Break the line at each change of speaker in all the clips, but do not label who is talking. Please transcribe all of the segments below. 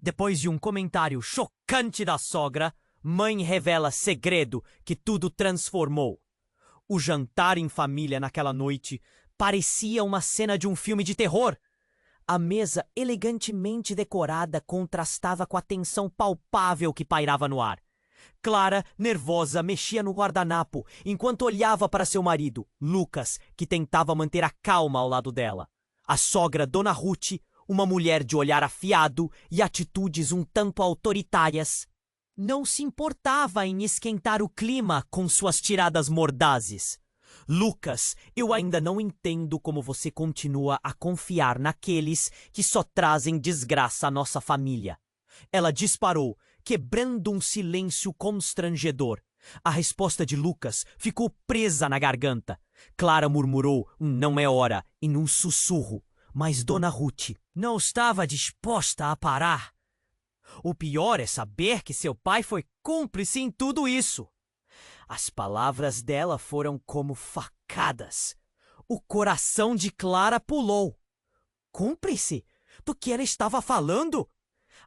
Depois de um comentário chocante da sogra, mãe revela segredo que tudo transformou. O jantar em família naquela noite parecia uma cena de um filme de terror. A mesa elegantemente decorada contrastava com a tensão palpável que pairava no ar. Clara, nervosa, mexia no guardanapo enquanto olhava para seu marido, Lucas, que tentava manter a calma ao lado dela. A sogra, Dona Ruth, uma mulher de olhar afiado e atitudes um tanto autoritárias, não se importava em esquentar o clima com suas tiradas mordazes. Lucas, eu ainda não entendo como você continua a confiar naqueles que só trazem desgraça à nossa família. Ela disparou, quebrando um silêncio constrangedor. A resposta de Lucas ficou presa na garganta. Clara murmurou um "não é hora" em um sussurro, mas Dona Ruth não estava disposta a parar. O pior é saber que seu pai foi cúmplice em tudo isso. As palavras dela foram como facadas. O coração de Clara pulou. Cúmplice? Do que ela estava falando?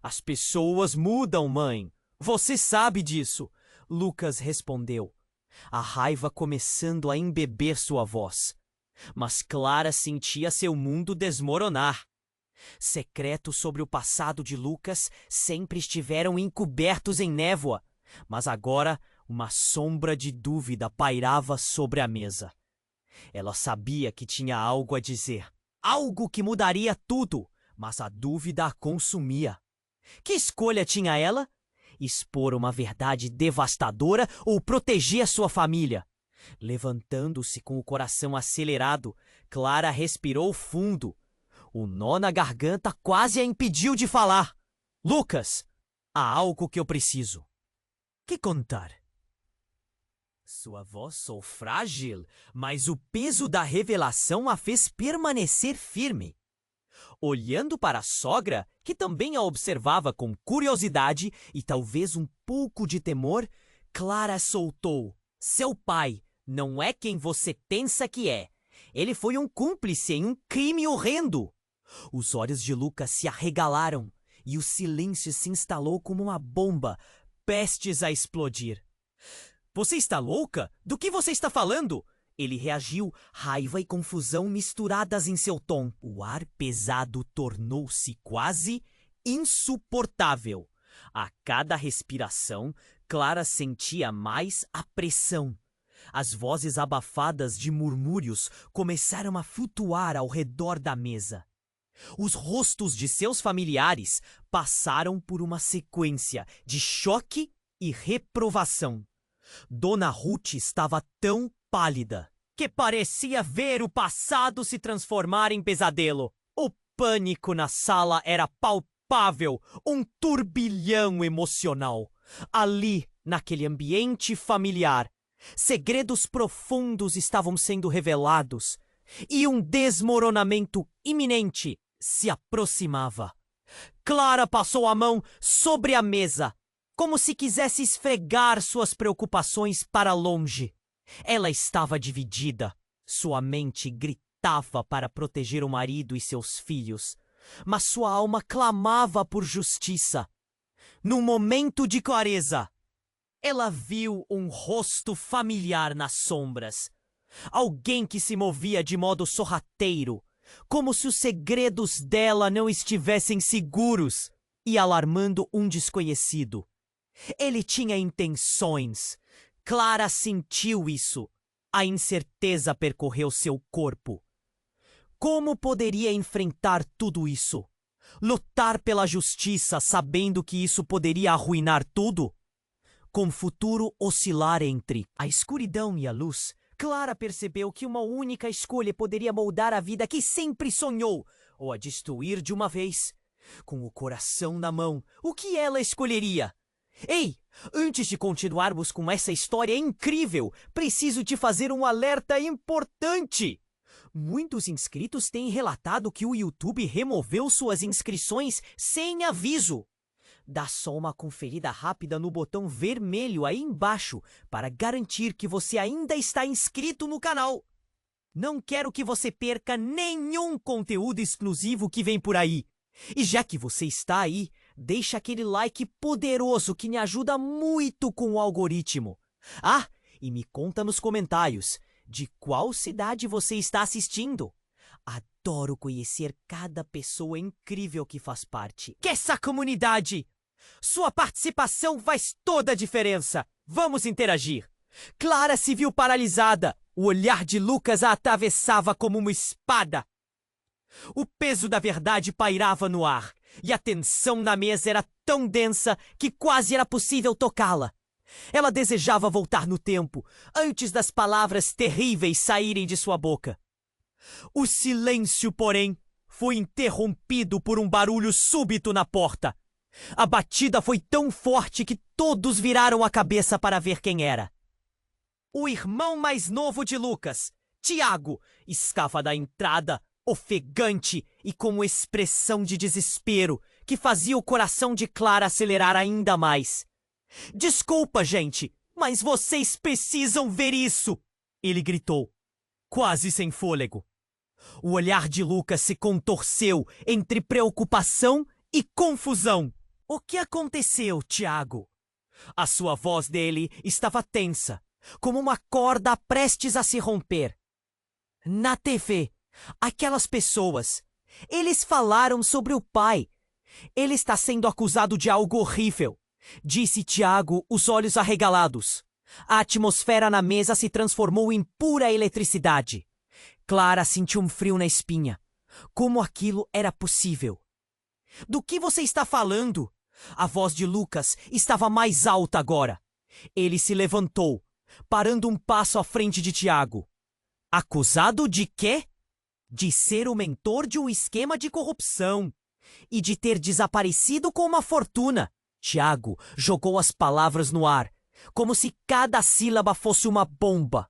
As pessoas mudam, mãe. Você sabe disso. Lucas respondeu, a raiva começando a embeber sua voz. Mas Clara sentia seu mundo desmoronar. Secretos sobre o passado de Lucas sempre estiveram encobertos em névoa, mas agora uma sombra de dúvida pairava sobre a mesa. Ela sabia que tinha algo a dizer, algo que mudaria tudo, mas a dúvida a consumia. Que escolha tinha ela? Expor uma verdade devastadora ou proteger sua família? Levantando-se com o coração acelerado, Clara respirou fundo. O nó na garganta quase a impediu de falar. Lucas, há algo que eu preciso. Que contar? Sua voz soou frágil, mas o peso da revelação a fez permanecer firme. Olhando para a sogra, que também a observava com curiosidade e talvez um pouco de temor, Clara soltou. Seu pai não é quem você pensa que é. Ele foi um cúmplice em um crime horrendo. Os olhos de Lucas se arregalaram e o silêncio se instalou como uma bomba, prestes a explodir. Você está louca? Do que você está falando? Ele reagiu, raiva e confusão misturadas em seu tom. O ar pesado tornou-se quase insuportável. A cada respiração, Clara sentia mais a pressão. As vozes abafadas de murmúrios começaram a flutuar ao redor da mesa. Os rostos de seus familiares passaram por uma sequência de choque e reprovação. Dona Ruth estava tão pálida que parecia ver o passado se transformar em pesadelo. O pânico na sala era palpável, um turbilhão emocional. Ali, naquele ambiente familiar, segredos profundos estavam sendo revelados e um desmoronamento iminente se aproximava. Clara passou a mão sobre a mesa, como se quisesse esfregar suas preocupações para longe. Ela estava dividida. Sua mente gritava para proteger o marido e seus filhos, mas sua alma clamava por justiça. Num momento de clareza, ela viu um rosto familiar nas sombras. Alguém que se movia de modo sorrateiro, como se os segredos dela não estivessem seguros, e alarmando um desconhecido. Ele tinha intenções. Clara sentiu isso. A incerteza percorreu seu corpo. Como poderia enfrentar tudo isso? Lutar pela justiça sabendo que isso poderia arruinar tudo? Com o futuro oscilar entre a escuridão e a luz, Clara percebeu que uma única escolha poderia moldar a vida que sempre sonhou, ou a destruir de uma vez. Com o coração na mão, o que ela escolheria? Ei, antes de continuarmos com essa história incrível, preciso te fazer um alerta importante. Muitos inscritos têm relatado que o YouTube removeu suas inscrições sem aviso. Dá só uma conferida rápida no botão vermelho aí embaixo para garantir que você ainda está inscrito no canal. Não quero que você perca nenhum conteúdo exclusivo que vem por aí. E já que você está aí, deixa aquele like poderoso que me ajuda muito com o algoritmo. Ah, e me conta nos comentários de qual cidade você está assistindo. Adoro conhecer cada pessoa incrível que faz parte. Que essa comunidade! Sua participação faz toda a diferença. Vamos interagir. Clara se viu paralisada. O olhar de Lucas a atravessava como uma espada. O peso da verdade pairava no ar, e a tensão na mesa era tão densa que quase era possível tocá-la. Ela desejava voltar no tempo, antes das palavras terríveis saírem de sua boca. O silêncio, porém, foi interrompido por um barulho súbito na porta. A batida foi tão forte que todos viraram a cabeça para ver quem era. O irmão mais novo de Lucas, Tiago, escava da entrada, ofegante e com expressão de desespero que fazia o coração de Clara acelerar ainda mais. "Desculpa, gente, mas vocês precisam ver isso!" ele gritou, quase sem fôlego. O olhar de Lucas se contorceu entre preocupação e confusão. "O que aconteceu, Tiago?" A sua voz dele estava tensa, como uma corda prestes a se romper. "Na TV, aquelas pessoas, eles falaram sobre o pai. Ele está sendo acusado de algo horrível", disse Tiago, os olhos arregalados. A atmosfera na mesa se transformou em pura eletricidade. Clara sentiu um frio na espinha. Como aquilo era possível? "Do que você está falando?" A voz de Lucas estava mais alta agora. Ele se levantou, parando um passo à frente de Tiago. "Acusado de quê?" "De ser o mentor de um esquema de corrupção e de ter desaparecido com uma fortuna." Tiago jogou as palavras no ar, como se cada sílaba fosse uma bomba.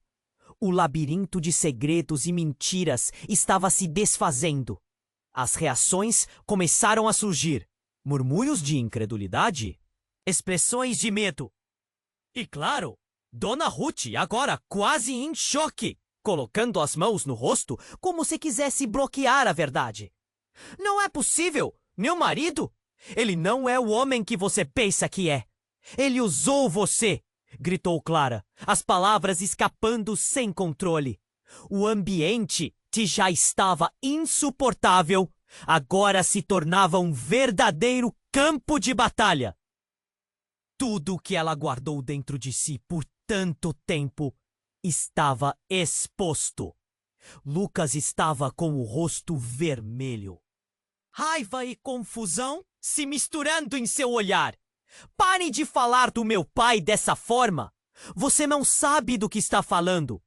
O labirinto de segredos e mentiras estava se desfazendo. As reações começaram a surgir. Murmúrios de incredulidade, expressões de medo. E claro, Dona Ruth agora quase em choque, colocando as mãos no rosto como se quisesse bloquear a verdade. "Não é possível! Meu marido? Ele não é o homem que você pensa que é. Ele usou você!" gritou Clara, as palavras escapando sem controle. O ambiente, que já estava insuportável, agora se tornava um verdadeiro campo de batalha. Tudo o que ela guardou dentro de si por tanto tempo estava exposto. Lucas estava com o rosto vermelho. Raiva e confusão se misturando em seu olhar. "Pare de falar do meu pai dessa forma! Você não sabe do que está falando!"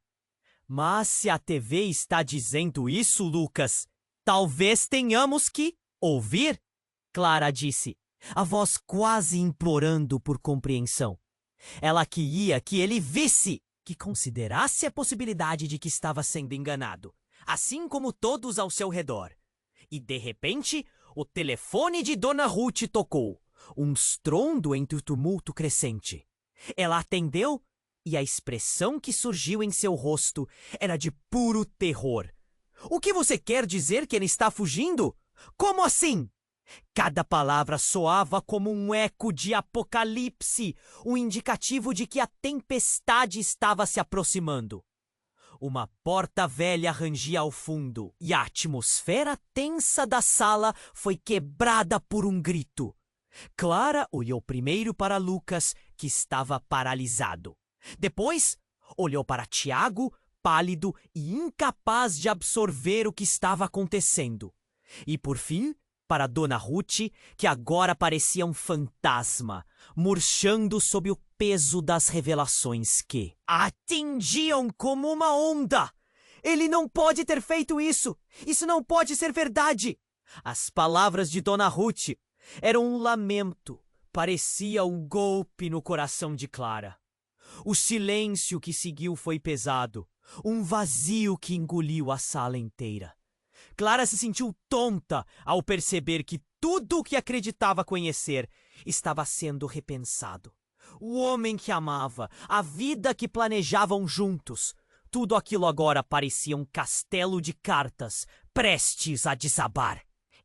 "Mas se a TV está dizendo isso, Lucas, talvez tenhamos que ouvir", Clara disse, a voz quase implorando por compreensão. Ela queria que ele visse, que considerasse a possibilidade de que estava sendo enganado, assim como todos ao seu redor. E, de repente, o telefone de Dona Ruth tocou, um estrondo entre o tumulto crescente. Ela atendeu e a expressão que surgiu em seu rosto era de puro terror. "O que você quer dizer que ele está fugindo? Como assim?" Cada palavra soava como um eco de apocalipse, um indicativo de que a tempestade estava se aproximando. Uma porta velha rangia ao fundo, e a atmosfera tensa da sala foi quebrada por um grito. Clara olhou primeiro para Lucas, que estava paralisado. Depois, olhou para Tiago, pálido e incapaz de absorver o que estava acontecendo. E, por fim, para Dona Ruth, que agora parecia um fantasma, murchando sob o peso das revelações que atingiam como uma onda. "Ele não pode ter feito isso! Isso não pode ser verdade!" As palavras de Dona Ruth eram um lamento, parecia um golpe no coração de Clara. O silêncio que seguiu foi pesado, um vazio que engoliu a sala inteira. Clara se sentiu tonta ao perceber que tudo o que acreditava conhecer estava sendo repensado. O homem que amava, a vida que planejavam juntos, tudo aquilo agora parecia um castelo de cartas prestes a desabar.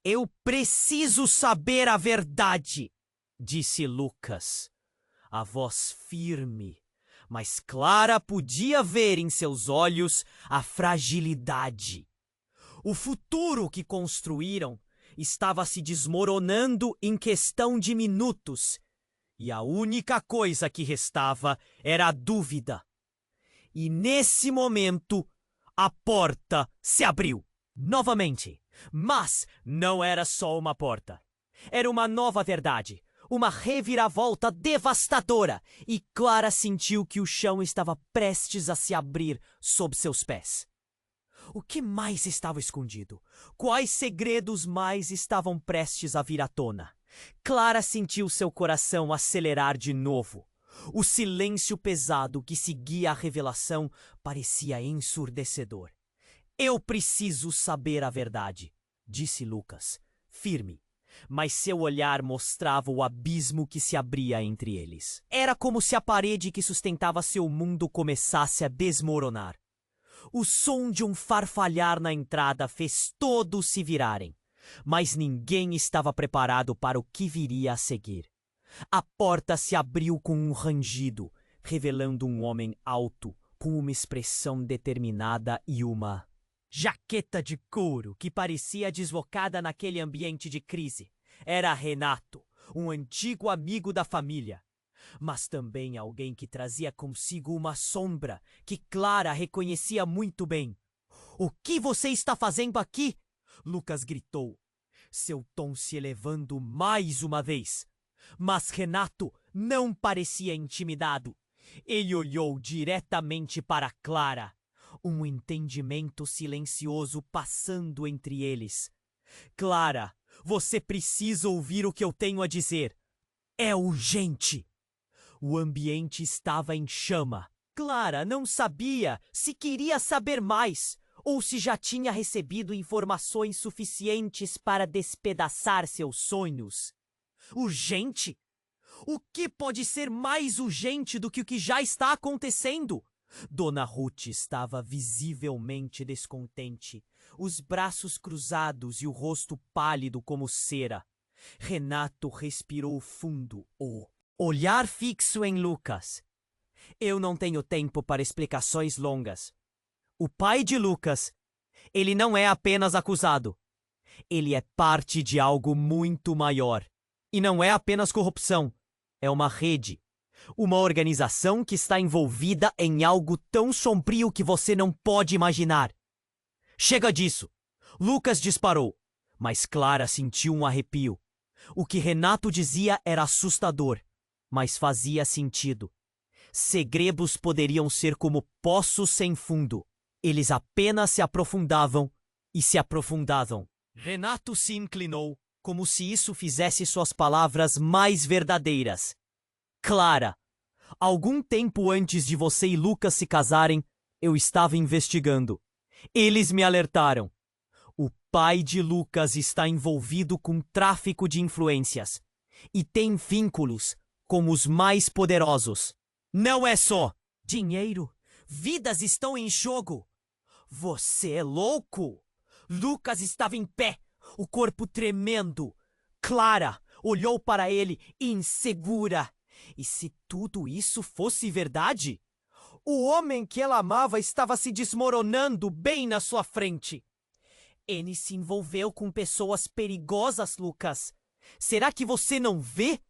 Eu preciso saber a verdade, disse Lucas. A voz firme, mas Clara podia ver em seus olhos a fragilidade. O futuro que construíram estava se desmoronando em questão de minutos, e a única coisa que restava era a dúvida. E nesse momento, a porta se abriu novamente. Mas não era só uma porta. Era uma nova verdade. Uma reviravolta devastadora, e Clara sentiu que o chão estava prestes a se abrir sob seus pés. O que mais estava escondido? Quais segredos mais estavam prestes a vir à tona? Clara sentiu seu coração acelerar de novo. O silêncio pesado que seguia a revelação parecia ensurdecedor. Eu preciso saber a verdade, disse Lucas, firme. Mas seu olhar mostrava o abismo que se abria entre eles. Era como se a parede que sustentava seu mundo começasse a desmoronar. O som de um farfalhar na entrada fez todos se virarem, mas ninguém estava preparado para o que viria a seguir. A porta se abriu com um rangido, revelando um homem alto, com uma expressão determinada e uma jaqueta de couro que parecia deslocada naquele ambiente de crise. Era Renato, um antigo amigo da família, mas também alguém que trazia consigo uma sombra que Clara reconhecia muito bem. "O que você está fazendo aqui?" Lucas gritou, seu tom se elevando mais uma vez. Mas Renato não parecia intimidado. Ele olhou diretamente para Clara, um entendimento silencioso passando entre eles. "Clara, você precisa ouvir o que eu tenho a dizer. É urgente." O ambiente estava em chama. Clara não sabia se queria saber mais ou se já tinha recebido informações suficientes para despedaçar seus sonhos. Urgente? O que pode ser mais urgente do que o que já está acontecendo? Dona Ruth estava visivelmente descontente, os braços cruzados e o rosto pálido como cera. Renato respirou fundo, o olhar fixo em Lucas. "Eu não tenho tempo para explicações longas. O pai de Lucas, ele não é apenas acusado. Ele é parte de algo muito maior. E não é apenas corrupção, é uma rede. Uma organização que está envolvida em algo tão sombrio que você não pode imaginar." "Chega disso!" Lucas disparou, mas Clara sentiu um arrepio. O que Renato dizia era assustador, mas fazia sentido. Segredos poderiam ser como poços sem fundo. Eles apenas se aprofundavam e se aprofundavam. Renato se inclinou, como se isso fizesse suas palavras mais verdadeiras. "Clara, algum tempo antes de você e Lucas se casarem, eu estava investigando. Eles me alertaram. O pai de Lucas está envolvido com tráfico de influências e tem vínculos com os mais poderosos. Não é só dinheiro, vidas estão em jogo." "Você é louco?" Lucas estava em pé, o corpo tremendo. Clara olhou para ele insegura. E se tudo isso fosse verdade? O homem que ela amava estava se desmoronando bem na sua frente. "Ele se envolveu com pessoas perigosas, Lucas. Será que você não vê?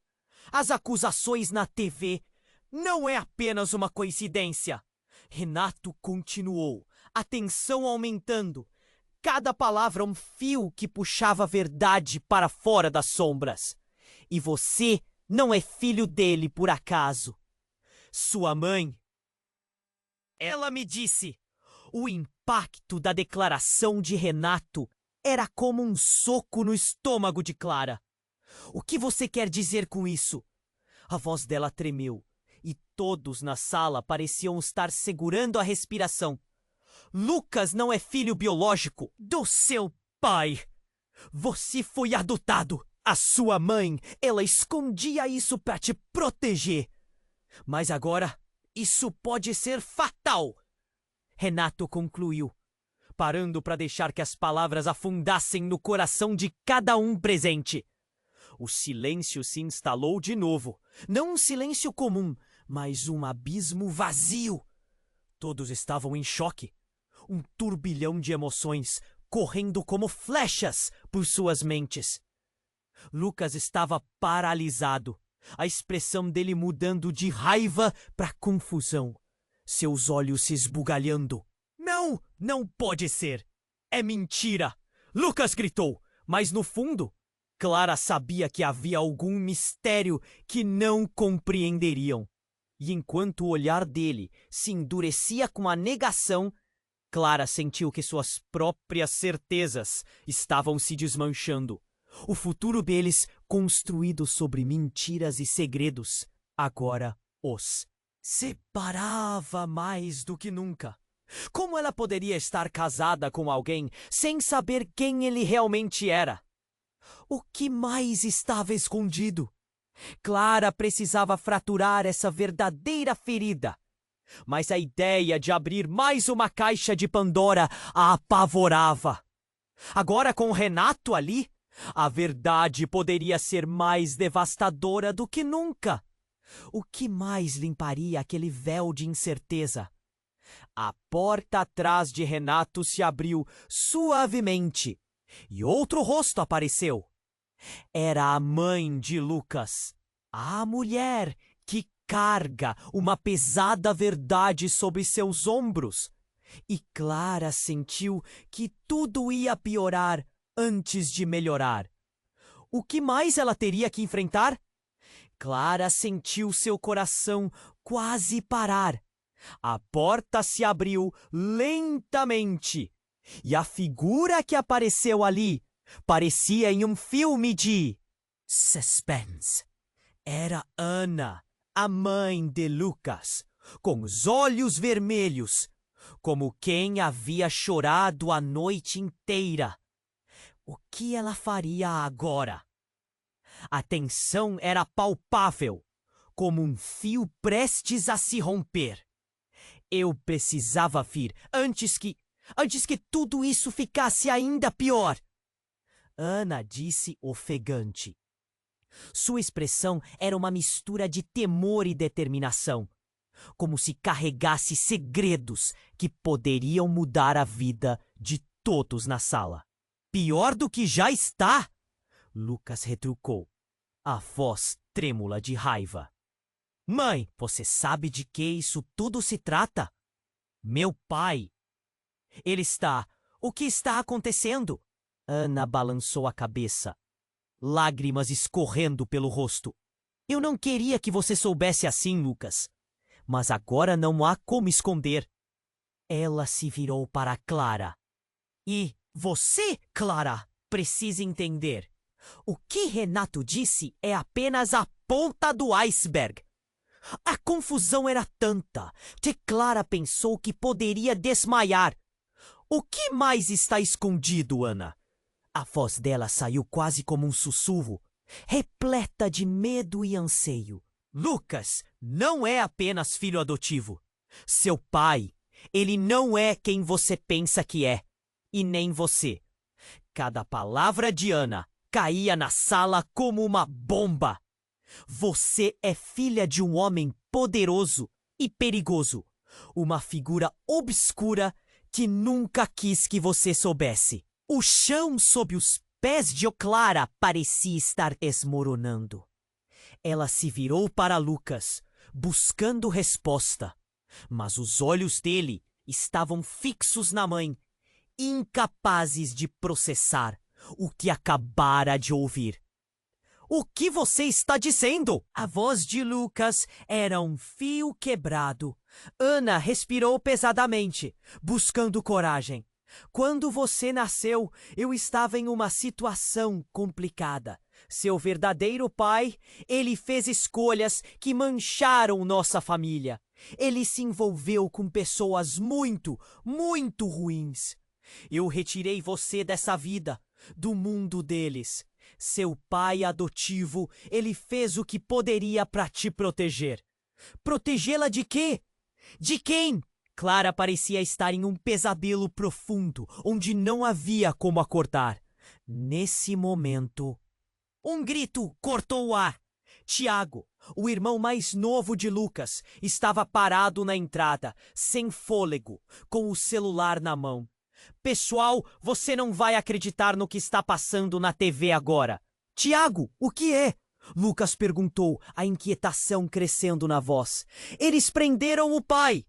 As acusações na TV não é apenas uma coincidência." Renato continuou, a tensão aumentando. Cada palavra um fio que puxava a verdade para fora das sombras. "E você não é filho dele por acaso. Sua mãe, ela me disse." O impacto da declaração de Renato era como um soco no estômago de Clara. "O que você quer dizer com isso?" A voz dela tremeu, e todos na sala pareciam estar segurando a respiração. "Lucas não é filho biológico do seu pai. Você foi adotado. A sua mãe, ela escondia isso para te proteger. Mas agora, isso pode ser fatal." Renato concluiu. preparando para deixar que as palavras afundassem no coração de cada um presente. O silêncio se instalou de novo. Não um silêncio comum, mas um abismo vazio. Todos estavam em choque. Um turbilhão de emoções correndo como flechas por suas mentes. Lucas estava paralisado, a expressão dele mudando de raiva para confusão, seus olhos se esbugalhando. Não, não pode ser! É mentira! Lucas gritou, mas no fundo, Clara sabia que havia algum mistério que não compreenderiam. E enquanto o olhar dele se endurecia com a negação, Clara sentiu que suas próprias certezas estavam se desmanchando. O futuro deles, construído sobre mentiras e segredos, agora os separava mais do que nunca. Como ela poderia estar casada com alguém sem saber quem ele realmente era? O que mais estava escondido? Clara precisava fraturar essa verdadeira ferida. Mas a ideia de abrir mais uma caixa de Pandora a apavorava. Agora, com Renato ali, a verdade poderia ser mais devastadora do que nunca. O que mais limparia aquele véu de incerteza? A porta atrás de Renato se abriu suavemente e outro rosto apareceu. Era a mãe de Lucas, a mulher que carga uma pesada verdade sobre seus ombros. E Clara sentiu que tudo ia piorar antes de melhorar. O que mais ela teria que enfrentar? Clara sentiu seu coração quase parar. A porta se abriu lentamente e a figura que apareceu ali parecia em um filme de suspense. Era Ana, a mãe de Lucas, com os olhos vermelhos, como quem havia chorado a noite inteira. O que ela faria agora? A tensão era palpável, como um fio prestes a se romper. Eu precisava vir antes que tudo isso ficasse ainda pior. Ana disse ofegante. Sua expressão era uma mistura de temor e determinação, como se carregasse segredos que poderiam mudar a vida de todos na sala. Pior do que já está, Lucas retrucou, a voz trêmula de raiva. Mãe, você sabe de que isso tudo se trata? Meu pai. Ele está... O que está acontecendo? Ana balançou a cabeça, lágrimas escorrendo pelo rosto. Eu não queria que você soubesse assim, Lucas. Mas agora não há como esconder. Ela se virou para Clara. E você, Clara, precisa entender. O que Renato disse é apenas a ponta do iceberg. A confusão era tanta que Clara pensou que poderia desmaiar. O que mais está escondido, Ana? A voz dela saiu quase como um sussurro, repleta de medo e anseio. Lucas não é apenas filho adotivo. Seu pai, ele não é quem você pensa que é, e nem você. Cada palavra de Ana caía na sala como uma bomba. Você é filha de um homem poderoso e perigoso, uma figura obscura que nunca quis que você soubesse. O chão sob os pés de Clara parecia estar esmoronando. Ela se virou para Lucas, buscando resposta, mas os olhos dele estavam fixos na mãe, incapazes de processar o que acabara de ouvir. O que você está dizendo? A voz de Lucas era um fio quebrado. Ana respirou pesadamente, buscando coragem. Quando você nasceu, eu estava em uma situação complicada. Seu verdadeiro pai, ele fez escolhas que mancharam nossa família. Ele se envolveu com pessoas muito, muito ruins. Eu retirei você dessa vida, do mundo deles. Seu pai adotivo, ele fez o que poderia para te proteger. Protegê-la de quê? De quem? Clara parecia estar em um pesadelo profundo, onde não havia como acordar. Nesse momento, um grito cortou o ar. Tiago, o irmão mais novo de Lucas, estava parado na entrada, sem fôlego, com o celular na mão. Pessoal, você não vai acreditar no que está passando na TV agora. Tiago, o que é? Lucas perguntou, a inquietação crescendo na voz. Eles prenderam o pai.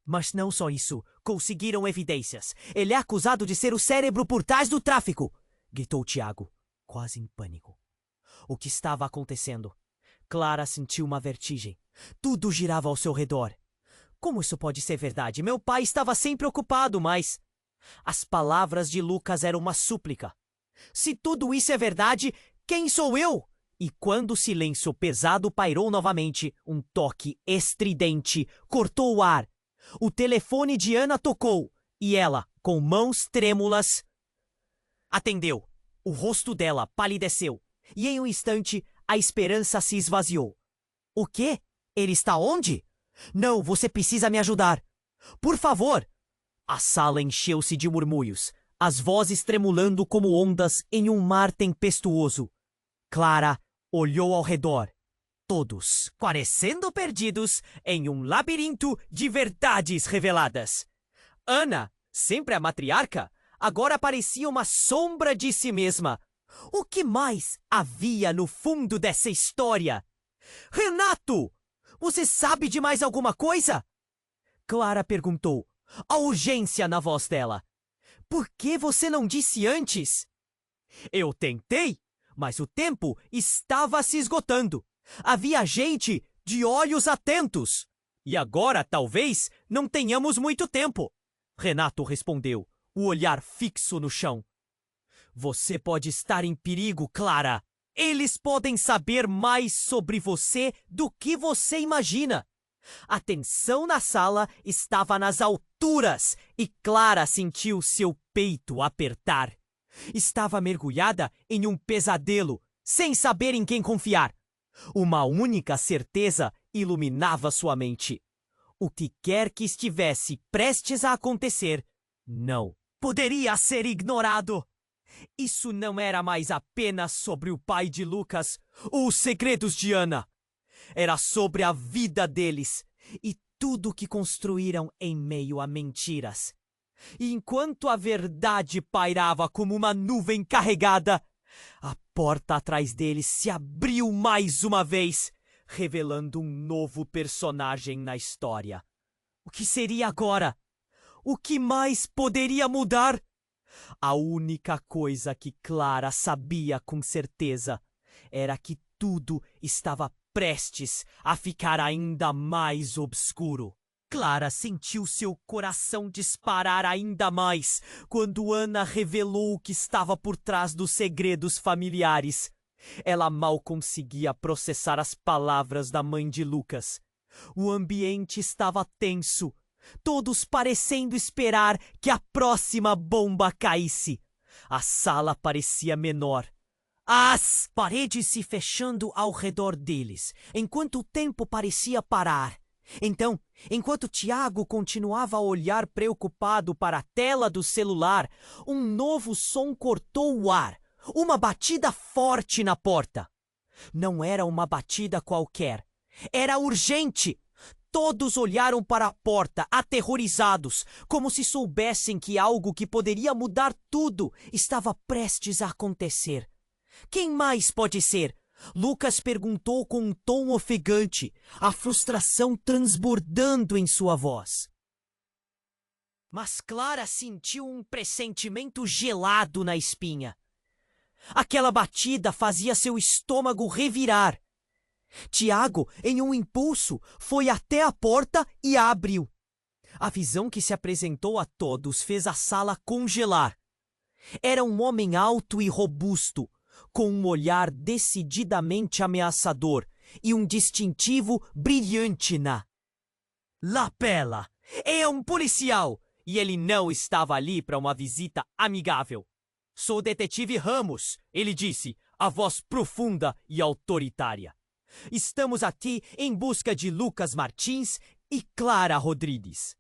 Mas não só isso, conseguiram evidências. Ele é acusado de ser o cérebro por trás do tráfico, gritou Tiago, quase em pânico. O que estava acontecendo? Clara sentiu uma vertigem. Tudo girava ao seu redor. Como isso pode ser verdade? Meu pai estava sempre ocupado, mas... As palavras de Lucas eram uma súplica. Se tudo isso é verdade, quem sou eu? E quando o silêncio pesado pairou novamente, um toque estridente cortou o ar. O telefone de Ana tocou e ela, com mãos trêmulas, atendeu. O rosto dela palideceu e em um instante a esperança se esvaziou. O quê? Ele está onde? Não, você precisa me ajudar. Por favor. A sala encheu-se de murmúrios, as vozes tremulando como ondas em um mar tempestuoso. Clara olhou ao redor. Todos parecendo perdidos em um labirinto de verdades reveladas. Ana, sempre a matriarca, agora parecia uma sombra de si mesma. O que mais havia no fundo dessa história? Renato! Você sabe de mais alguma coisa? Clara perguntou, a urgência na voz dela. Por que você não disse antes? Eu tentei, mas o tempo estava se esgotando. Havia gente de olhos atentos. E agora, talvez, não tenhamos muito tempo. Renato respondeu, o olhar fixo no chão. Você pode estar em perigo, Clara. Eles podem saber mais sobre você do que você imagina. A tensão na sala estava nas alturas e Clara sentiu seu peito apertar. Estava mergulhada em um pesadelo, sem saber em quem confiar. Uma única certeza iluminava sua mente. O que quer que estivesse prestes a acontecer, não poderia ser ignorado. Isso não era mais apenas sobre o pai de Lucas ou os segredos de Ana. Era sobre a vida deles e tudo o que construíram em meio a mentiras. E enquanto a verdade pairava como uma nuvem carregada, a porta atrás deles se abriu mais uma vez, revelando um novo personagem na história. O que seria agora? O que mais poderia mudar? A única coisa que Clara sabia com certeza era que tudo estava prestes a ficar ainda mais obscuro. Clara sentiu seu coração disparar ainda mais quando Ana revelou o que estava por trás dos segredos familiares. Ela mal conseguia processar as palavras da mãe de Lucas. O ambiente estava tenso, todos parecendo esperar que a próxima bomba caísse. A sala parecia menor. As paredes se fechando ao redor deles, enquanto o tempo parecia parar. Então, enquanto Tiago continuava a olhar preocupado para a tela do celular, um novo som cortou o ar. Uma batida forte na porta. Não era uma batida qualquer. Era urgente. Todos olharam para a porta, aterrorizados, como se soubessem que algo que poderia mudar tudo estava prestes a acontecer. Quem mais pode ser? Lucas perguntou com um tom ofegante, a frustração transbordando em sua voz. Mas Clara sentiu um pressentimento gelado na espinha. Aquela batida fazia seu estômago revirar. Tiago, em um impulso, foi até a porta e a abriu. A visão que se apresentou a todos fez a sala congelar. Era um homem alto e robusto, com um olhar decididamente ameaçador e um distintivo brilhante na lapela. É um policial e ele não estava ali para uma visita amigável. Sou o detetive Ramos, ele disse, a voz profunda e autoritária. Estamos aqui em busca de Lucas Martins e Clara Rodrigues.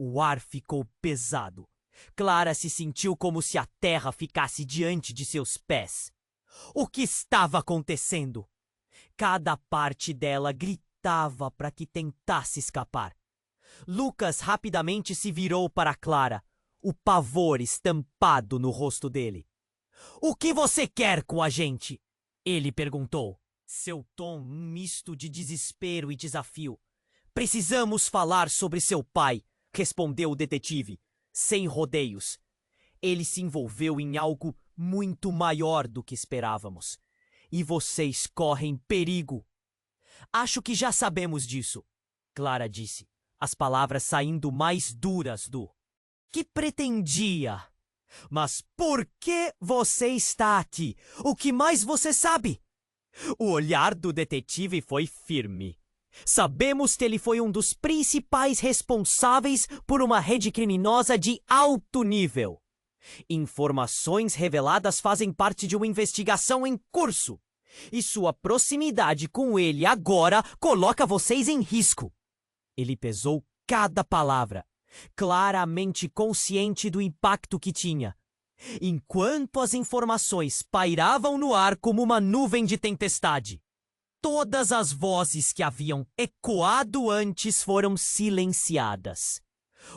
O ar ficou pesado. Clara se sentiu como se a terra ficasse diante de seus pés. O que estava acontecendo? Cada parte dela gritava para que tentasse escapar. Lucas rapidamente se virou para Clara, o pavor estampado no rosto dele. "O que você quer com a gente?" ele perguntou. Seu tom um misto de desespero e desafio. "Precisamos falar sobre seu pai", respondeu o detetive, sem rodeios. "Ele se envolveu em algo muito maior do que esperávamos. E vocês correm perigo." "Acho que já sabemos disso", Clara disse, as palavras saindo mais duras do que pretendia. "Mas por que você está aqui? O que mais você sabe?" O olhar do detetive foi firme. "Sabemos que ele foi um dos principais responsáveis por uma rede criminosa de alto nível. Informações reveladas fazem parte de uma investigação em curso. E sua proximidade com ele agora coloca vocês em risco." Ele pesou cada palavra, claramente consciente do impacto que tinha. Enquanto as informações pairavam no ar como uma nuvem de tempestade, todas as vozes que haviam ecoado antes foram silenciadas.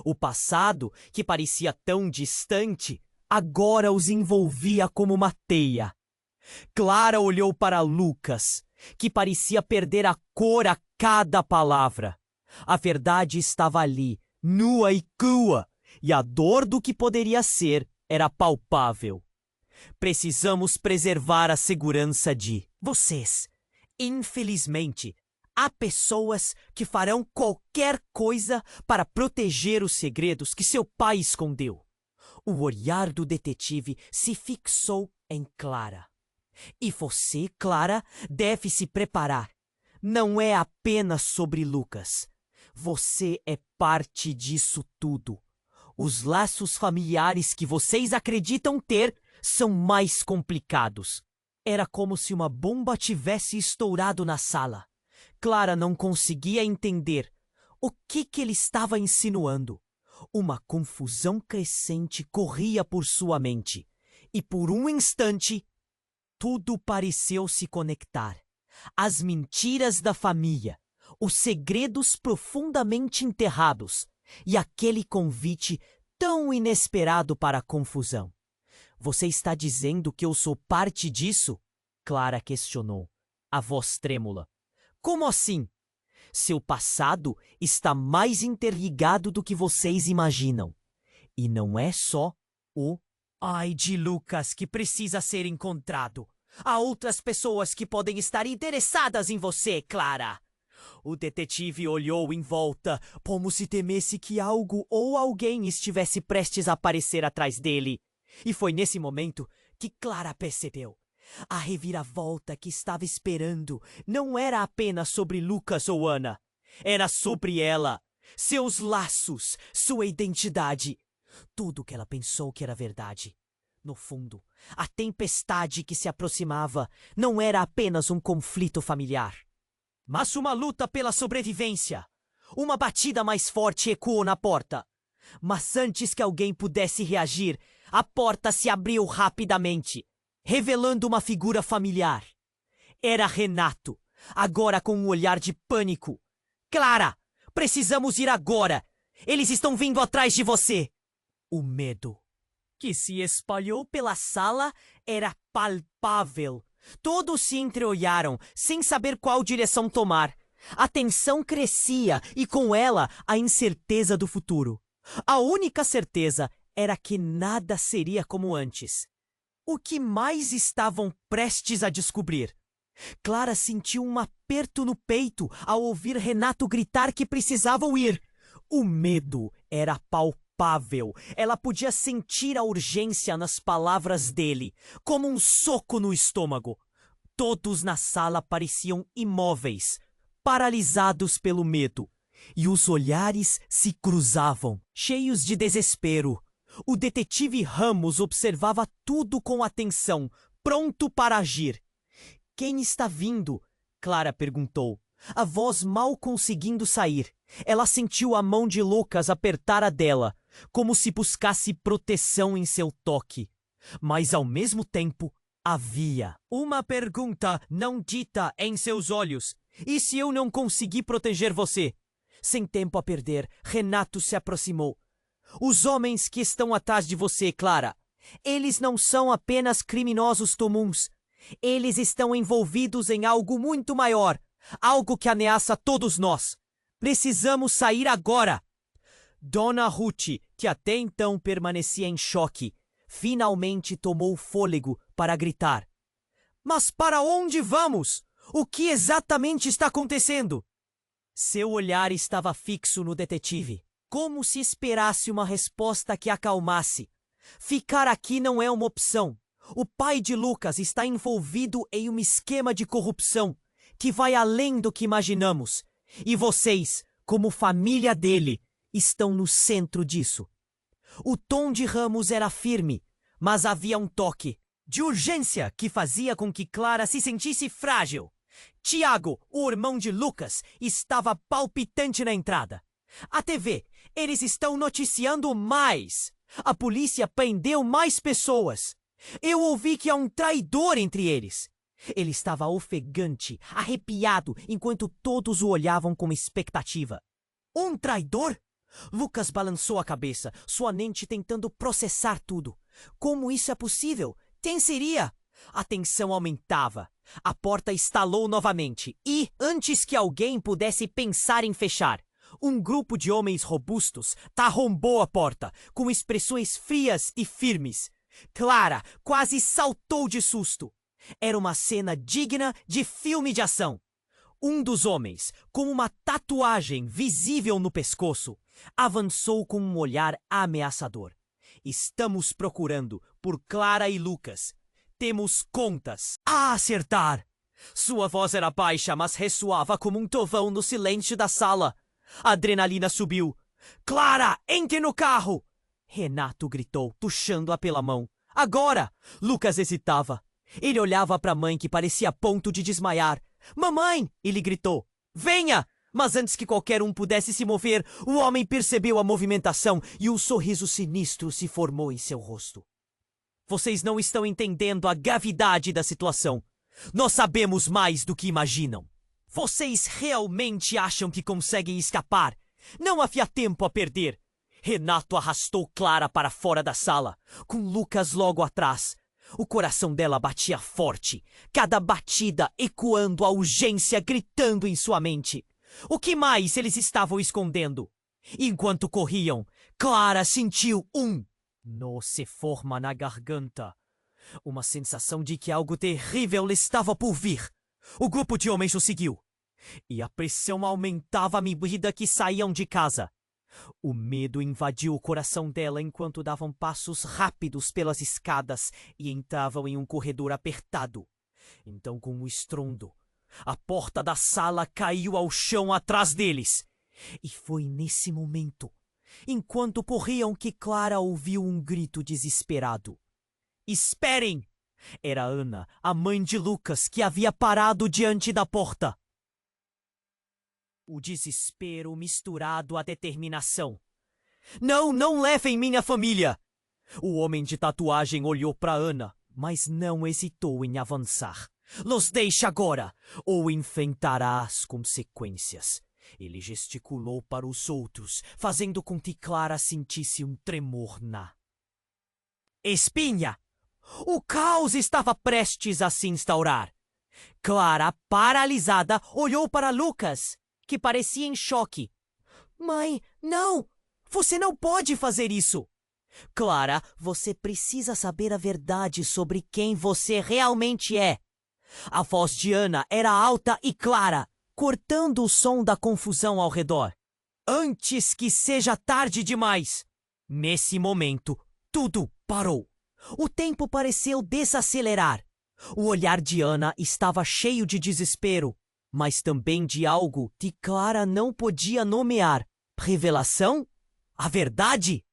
O passado, que parecia tão distante, agora os envolvia como uma teia. Clara olhou para Lucas, que parecia perder a cor a cada palavra. A verdade estava ali, nua e crua, e a dor do que poderia ser era palpável. "Precisamos preservar a segurança de vocês. Infelizmente, há pessoas que farão qualquer coisa para proteger os segredos que seu pai escondeu." O olhar do detetive se fixou em Clara. "E você, Clara, deve se preparar. Não é apenas sobre Lucas. Você é parte disso tudo. Os laços familiares que vocês acreditam ter são mais complicados." Era como se uma bomba tivesse estourado na sala. Clara não conseguia entender o que ele estava insinuando. Uma confusão crescente corria por sua mente. E por um instante, tudo pareceu se conectar. As mentiras da família, os segredos profundamente enterrados e aquele convite tão inesperado para a confusão. "Você está dizendo que eu sou parte disso?" Clara questionou, a voz trêmula. "Como assim? Seu passado está mais interligado do que vocês imaginam. E não é só o ai de Lucas que precisa ser encontrado. Há outras pessoas que podem estar interessadas em você, Clara." O detetive olhou em volta, como se temesse que algo ou alguém estivesse prestes a aparecer atrás dele. E foi nesse momento que Clara percebeu. A reviravolta que estava esperando não era apenas sobre Lucas ou Ana. Era sobre ela, seus laços, sua identidade. Tudo o que ela pensou que era verdade. No fundo, a tempestade que se aproximava não era apenas um conflito familiar, mas uma luta pela sobrevivência. Uma batida mais forte ecoou na porta. Mas antes que alguém pudesse reagir, a porta se abriu rapidamente, revelando uma figura familiar. Era Renato, agora com um olhar de pânico. "Clara, precisamos ir agora! Eles estão vindo atrás de você!" O medo que se espalhou pela sala era palpável. Todos se entreolharam, sem saber qual direção tomar. A tensão crescia e, com ela, a incerteza do futuro. A única certeza era que nada seria como antes. O que mais estavam prestes a descobrir? Clara sentiu um aperto no peito ao ouvir Renato gritar que precisavam ir. O medo era palpável. Ela podia sentir a urgência nas palavras dele, como um soco no estômago. Todos na sala pareciam imóveis, paralisados pelo medo. E os olhares se cruzavam, cheios de desespero. O detetive Ramos observava tudo com atenção, pronto para agir. "Quem está vindo?" Clara perguntou, a voz mal conseguindo sair. Ela sentiu a mão de Lucas apertar a dela, como se buscasse proteção em seu toque. Mas, ao mesmo tempo, havia uma pergunta não dita em seus olhos. E se eu não conseguir proteger você? Sem tempo a perder, Renato se aproximou. Os homens que estão atrás de você, Clara, eles não são apenas criminosos comuns. Eles estão envolvidos em algo muito maior, algo que ameaça todos nós. Precisamos sair agora. Dona Ruth, que até então permanecia em choque, finalmente tomou fôlego para gritar. Mas para onde vamos? O que exatamente está acontecendo? Seu olhar estava fixo no detetive, como se esperasse uma resposta que acalmasse. Ficar aqui não é uma opção. O pai de Lucas está envolvido em um esquema de corrupção que vai além do que imaginamos. E vocês, como família dele, estão no centro disso. O tom de Ramos era firme, mas havia um toque de urgência que fazia com que Clara se sentisse frágil. Tiago, o irmão de Lucas, estava palpitante na entrada. A TV, eles estão noticiando mais. A polícia prendeu mais pessoas. Eu ouvi que há um traidor entre eles. Ele estava ofegante, arrepiado, enquanto todos o olhavam com expectativa. Um traidor? Lucas balançou a cabeça, sua mente tentando processar tudo. Como isso é possível? Quem seria? A tensão aumentava. A porta estalou novamente e, antes que alguém pudesse pensar em fechar, um grupo de homens robustos arrombou a porta, com expressões frias e firmes. Clara quase saltou de susto. Era uma cena digna de filme de ação. Um dos homens, com uma tatuagem visível no pescoço, avançou com um olhar ameaçador. Estamos procurando por Clara e Lucas. Temos contas a acertar. Sua voz era baixa, mas ressoava como um trovão no silêncio da sala. A adrenalina subiu. Clara, entre no carro! Renato gritou, puxando-a pela mão. Agora! Lucas hesitava. Ele olhava para a mãe que parecia a ponto de desmaiar. Mamãe! Ele gritou. Venha! Mas antes que qualquer um pudesse se mover, o homem percebeu a movimentação e um sorriso sinistro se formou em seu rosto. Vocês não estão entendendo a gravidade da situação. Nós sabemos mais do que imaginam. Vocês realmente acham que conseguem escapar? Não havia tempo a perder. Renato arrastou Clara para fora da sala, com Lucas logo atrás. O coração dela batia forte, cada batida ecoando a urgência gritando em sua mente. O que mais eles estavam escondendo? Enquanto corriam, Clara sentiu um nó se forma na garganta. Uma sensação de que algo terrível estava por vir. O grupo de homens o seguiu. E a pressão aumentava à medida que saíam de casa. O medo invadiu o coração dela enquanto davam passos rápidos pelas escadas e entravam em um corredor apertado. Então, com um estrondo, a porta da sala caiu ao chão atrás deles. E foi nesse momento, enquanto corriam, que Clara ouviu um grito desesperado. Esperem! Era Ana, a mãe de Lucas, que havia parado diante da porta. O desespero misturado à determinação. Não, não levem minha família! O homem de tatuagem olhou para Ana, mas não hesitou em avançar. Los deixe agora, ou enfrentará as consequências. Ele gesticulou para os outros, fazendo com que Clara sentisse um tremor na espinha. O caos estava prestes a se instaurar. Clara, paralisada, olhou para Lucas, que parecia em choque. Mãe, não! Você não pode fazer isso! Clara, você precisa saber a verdade sobre quem você realmente é. A voz de Ana era alta e clara, cortando o som da confusão ao redor. Antes que seja tarde demais! Nesse momento, tudo parou. O tempo pareceu desacelerar. O olhar de Ana estava cheio de desespero, mas também de algo que Clara não podia nomear. Revelação? A verdade?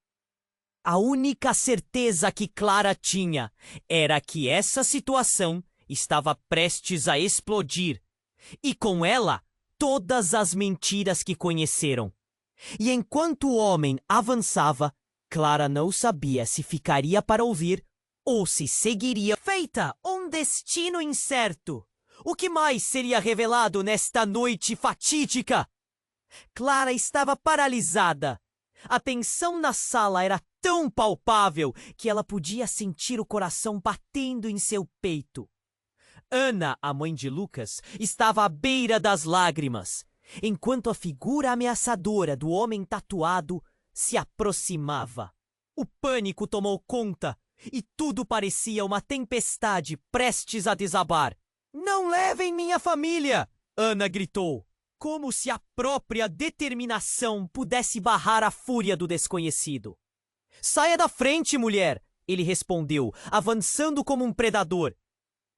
A única certeza que Clara tinha era que essa situação estava prestes a explodir. E com ela, todas as mentiras que conheceram. E enquanto o homem avançava, Clara não sabia se ficaria para ouvir ou se seguiria. Feita um destino incerto. O que mais seria revelado nesta noite fatídica? Clara estava paralisada. A tensão na sala era tão palpável que ela podia sentir o coração batendo em seu peito. Ana, a mãe de Lucas, estava à beira das lágrimas, enquanto a figura ameaçadora do homem tatuado se aproximava. O pânico tomou conta e tudo parecia uma tempestade prestes a desabar. "Não levem minha família!" Ana gritou, como se a própria determinação pudesse barrar a fúria do desconhecido. "Saia da frente, mulher!" ele respondeu, avançando como um predador.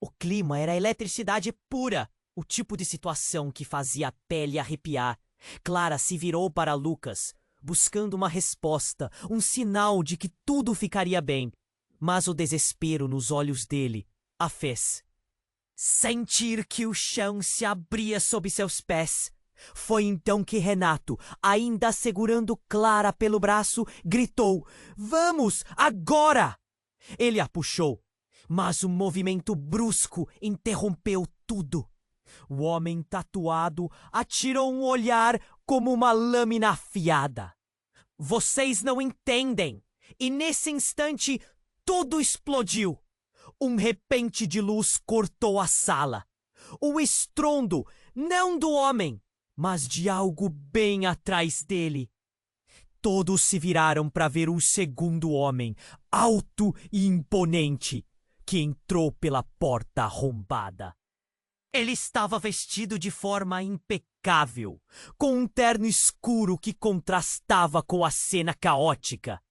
O clima era eletricidade pura, o tipo de situação que fazia a pele arrepiar. Clara se virou para Lucas, buscando uma resposta, um sinal de que tudo ficaria bem. Mas o desespero nos olhos dele a fez sentir que o chão se abria sob seus pés. Foi então que Renato, ainda segurando Clara pelo braço, gritou: "Vamos, agora!" Ele a puxou, mas um movimento brusco interrompeu tudo. O homem tatuado atirou um olhar como uma lâmina afiada. "Vocês não entendem!" E nesse instante, tudo explodiu. Um repente de luz cortou a sala. O estrondo, não do homem, mas de algo bem atrás dele. Todos se viraram para ver o segundo homem, alto e imponente, que entrou pela porta arrombada. Ele estava vestido de forma impecável, com um terno escuro que contrastava com a cena caótica.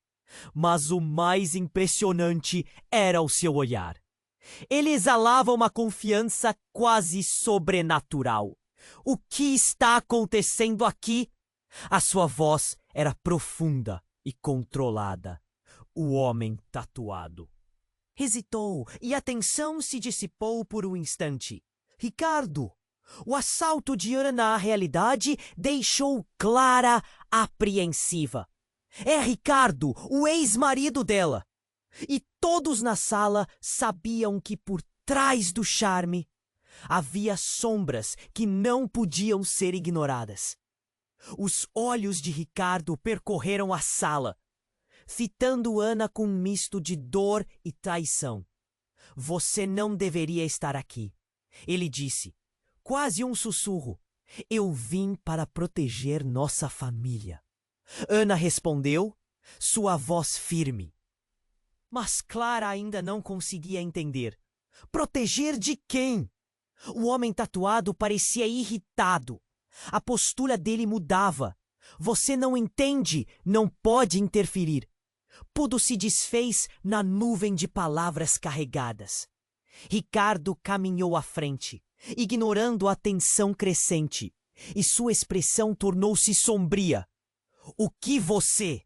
Mas o mais impressionante era o seu olhar. Ele exalava uma confiança quase sobrenatural. "O que está acontecendo aqui?" A sua voz era profunda e controlada. O homem tatuado hesitou e a tensão se dissipou por um instante. "Ricardo!" O assalto de Ana na realidade deixou Clara apreensiva. É Ricardo, o ex-marido dela. E todos na sala sabiam que por trás do charme havia sombras que não podiam ser ignoradas. Os olhos de Ricardo percorreram a sala, fitando Ana com um misto de dor e traição. "Você não deveria estar aqui," ele disse, quase um sussurro. "Eu vim para proteger nossa família." Ana respondeu, sua voz firme. Mas Clara ainda não conseguia entender. Proteger de quem? O homem tatuado parecia irritado. A postura dele mudava. "Você não entende, não pode interferir." Tudo se desfez na nuvem de palavras carregadas. Ricardo caminhou à frente, ignorando a tensão crescente, e sua expressão tornou-se sombria. "O que você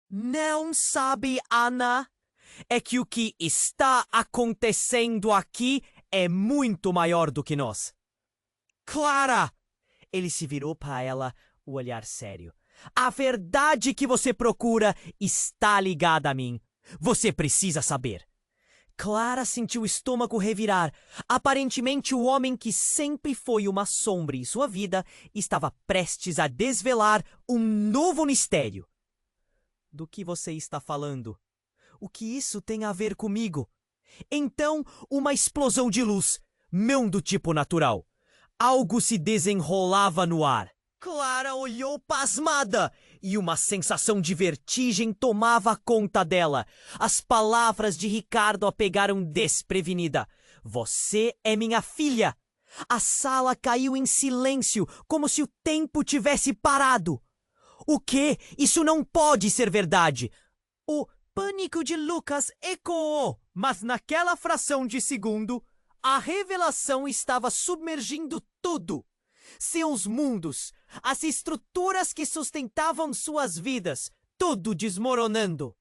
não sabe, Ana, é que o que está acontecendo aqui é muito maior do que nós." "Clara!" Ele se virou para ela, o olhar sério. "A verdade que você procura está ligada a mim. Você precisa saber." Clara sentiu o estômago revirar. Aparentemente, o homem que sempre foi uma sombra em sua vida estava prestes a desvelar um novo mistério. "Do que você está falando? O que isso tem a ver comigo?" Então, uma explosão de luz, não do tipo natural. Algo se desenrolava no ar. Clara olhou pasmada e uma sensação de vertigem tomava conta dela. As palavras de Ricardo a pegaram desprevenida. "Você é minha filha." A sala caiu em silêncio, como se o tempo tivesse parado. "O quê? Isso não pode ser verdade." O pânico de Lucas ecoou, mas naquela fração de segundo, a revelação estava submergindo tudo. Seus mundos, as estruturas que sustentavam suas vidas, tudo desmoronando.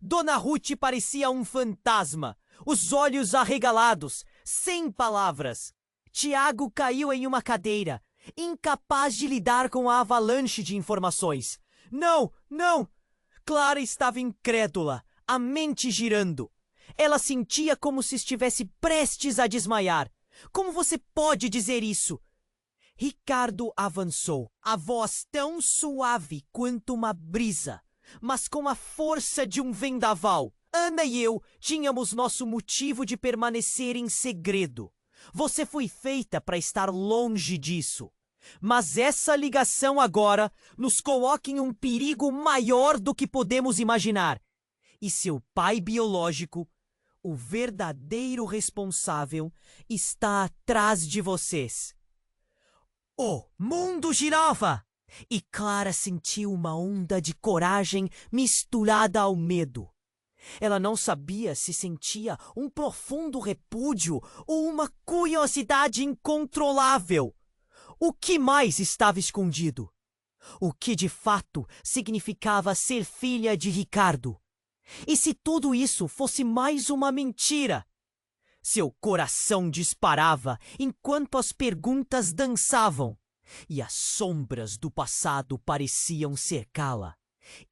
Dona Ruth parecia um fantasma, os olhos arregalados, sem palavras. Tiago caiu em uma cadeira incapaz de lidar com a avalanche de informações. Não, não! Clara estava incrédula, a mente girando. Ela sentia como se estivesse prestes a desmaiar. Como você pode dizer isso? Ricardo avançou, a voz tão suave quanto uma brisa, mas com a força de um vendaval. Ana e eu tínhamos nosso motivo de permanecer em segredo. Você foi feita para estar longe disso. Mas essa ligação agora nos coloca em um perigo maior do que podemos imaginar. E seu pai biológico, o verdadeiro responsável, está atrás de vocês. O mundo girava! E Clara sentiu uma onda de coragem misturada ao medo. Ela não sabia se sentia um profundo repúdio ou uma curiosidade incontrolável. O que mais estava escondido? O que de fato significava ser filha de Ricardo? E se tudo isso fosse mais uma mentira? Seu coração disparava enquanto as perguntas dançavam, e as sombras do passado pareciam cercá-la.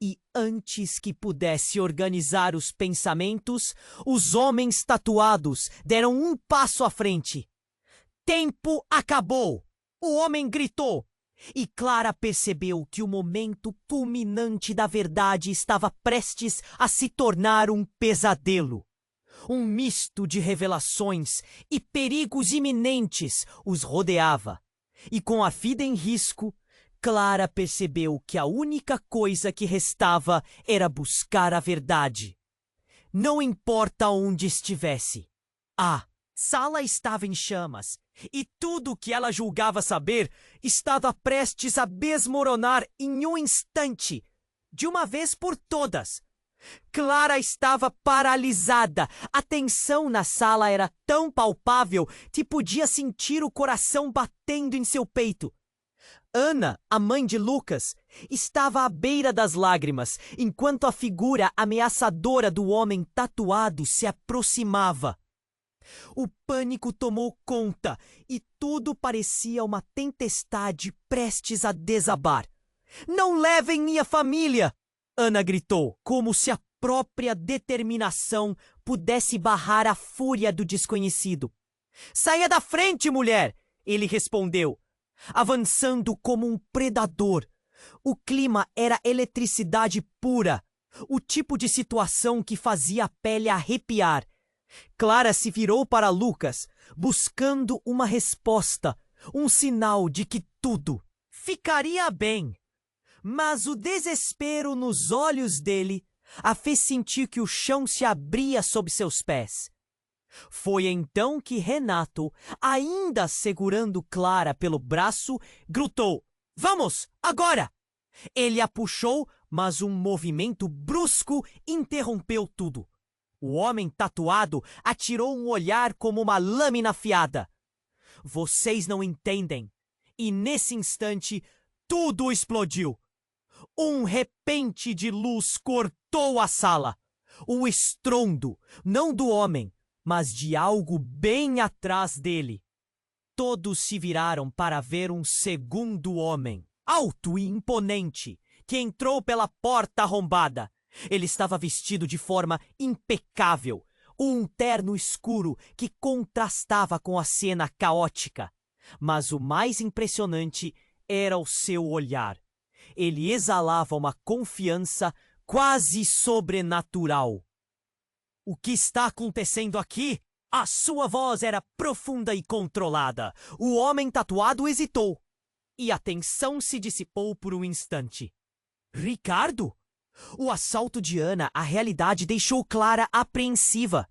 E antes que pudesse organizar os pensamentos, os homens tatuados deram um passo à frente. Tempo acabou! O homem gritou. E Clara percebeu que o momento culminante da verdade estava prestes a se tornar um pesadelo. Um misto de revelações e perigos iminentes os rodeava. E com a vida em risco, Clara percebeu que a única coisa que restava era buscar a verdade. Não importa onde estivesse. A sala estava em chamas, e tudo o que ela julgava saber estava prestes a desmoronar em um instante, de uma vez por todas. Clara estava paralisada. A tensão na sala era tão palpável que podia sentir o coração batendo em seu peito. Ana, a mãe de Lucas, estava à beira das lágrimas, enquanto a figura ameaçadora do homem tatuado se aproximava. O pânico tomou conta e tudo parecia uma tempestade prestes a desabar. "Não levem minha família!" Ana gritou, como se a própria determinação pudesse barrar a fúria do desconhecido. "Saia da frente, mulher!" ele respondeu, avançando como um predador. O clima era eletricidade pura, o tipo de situação que fazia a pele arrepiar. Clara se virou para Lucas, buscando uma resposta, um sinal de que tudo ficaria bem. Mas o desespero nos olhos dele a fez sentir que o chão se abria sob seus pés. Foi então que Renato, ainda segurando Clara pelo braço, gritou: "Vamos, agora!" Ele a puxou, mas um movimento brusco interrompeu tudo. O homem tatuado atirou um olhar como uma lâmina afiada. "Vocês não entendem." E nesse instante, tudo explodiu. Um repente de luz cortou a sala. O estrondo, não do homem, mas de algo bem atrás dele. Todos se viraram para ver um segundo homem, alto e imponente, que entrou pela porta arrombada. Ele estava vestido de forma impecável, um terno escuro que contrastava com a cena caótica. Mas o mais impressionante era o seu olhar. Ele exalava uma confiança quase sobrenatural. "O que está acontecendo aqui?" A sua voz era profunda e controlada. O homem tatuado hesitou, e a tensão se dissipou por um instante. "Ricardo?" O assalto de Ana à realidade deixou Clara apreensiva.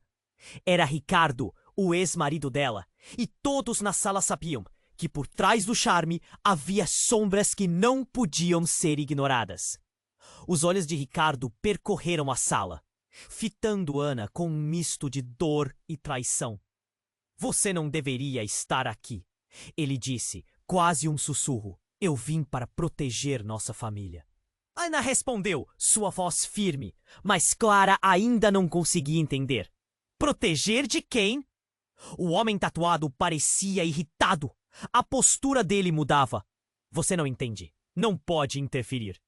Era Ricardo, o ex-marido dela, e todos na sala sabiam que por trás do charme havia sombras que não podiam ser ignoradas. Os olhos de Ricardo percorreram a sala, fitando Ana com um misto de dor e traição. "Você não deveria estar aqui," ele disse, quase um sussurro. "Eu vim para proteger nossa família." Ana respondeu, sua voz firme, mas Clara ainda não conseguia entender. Proteger de quem? O homem tatuado parecia irritado. A postura dele mudava. Você não entende. Não pode interferir.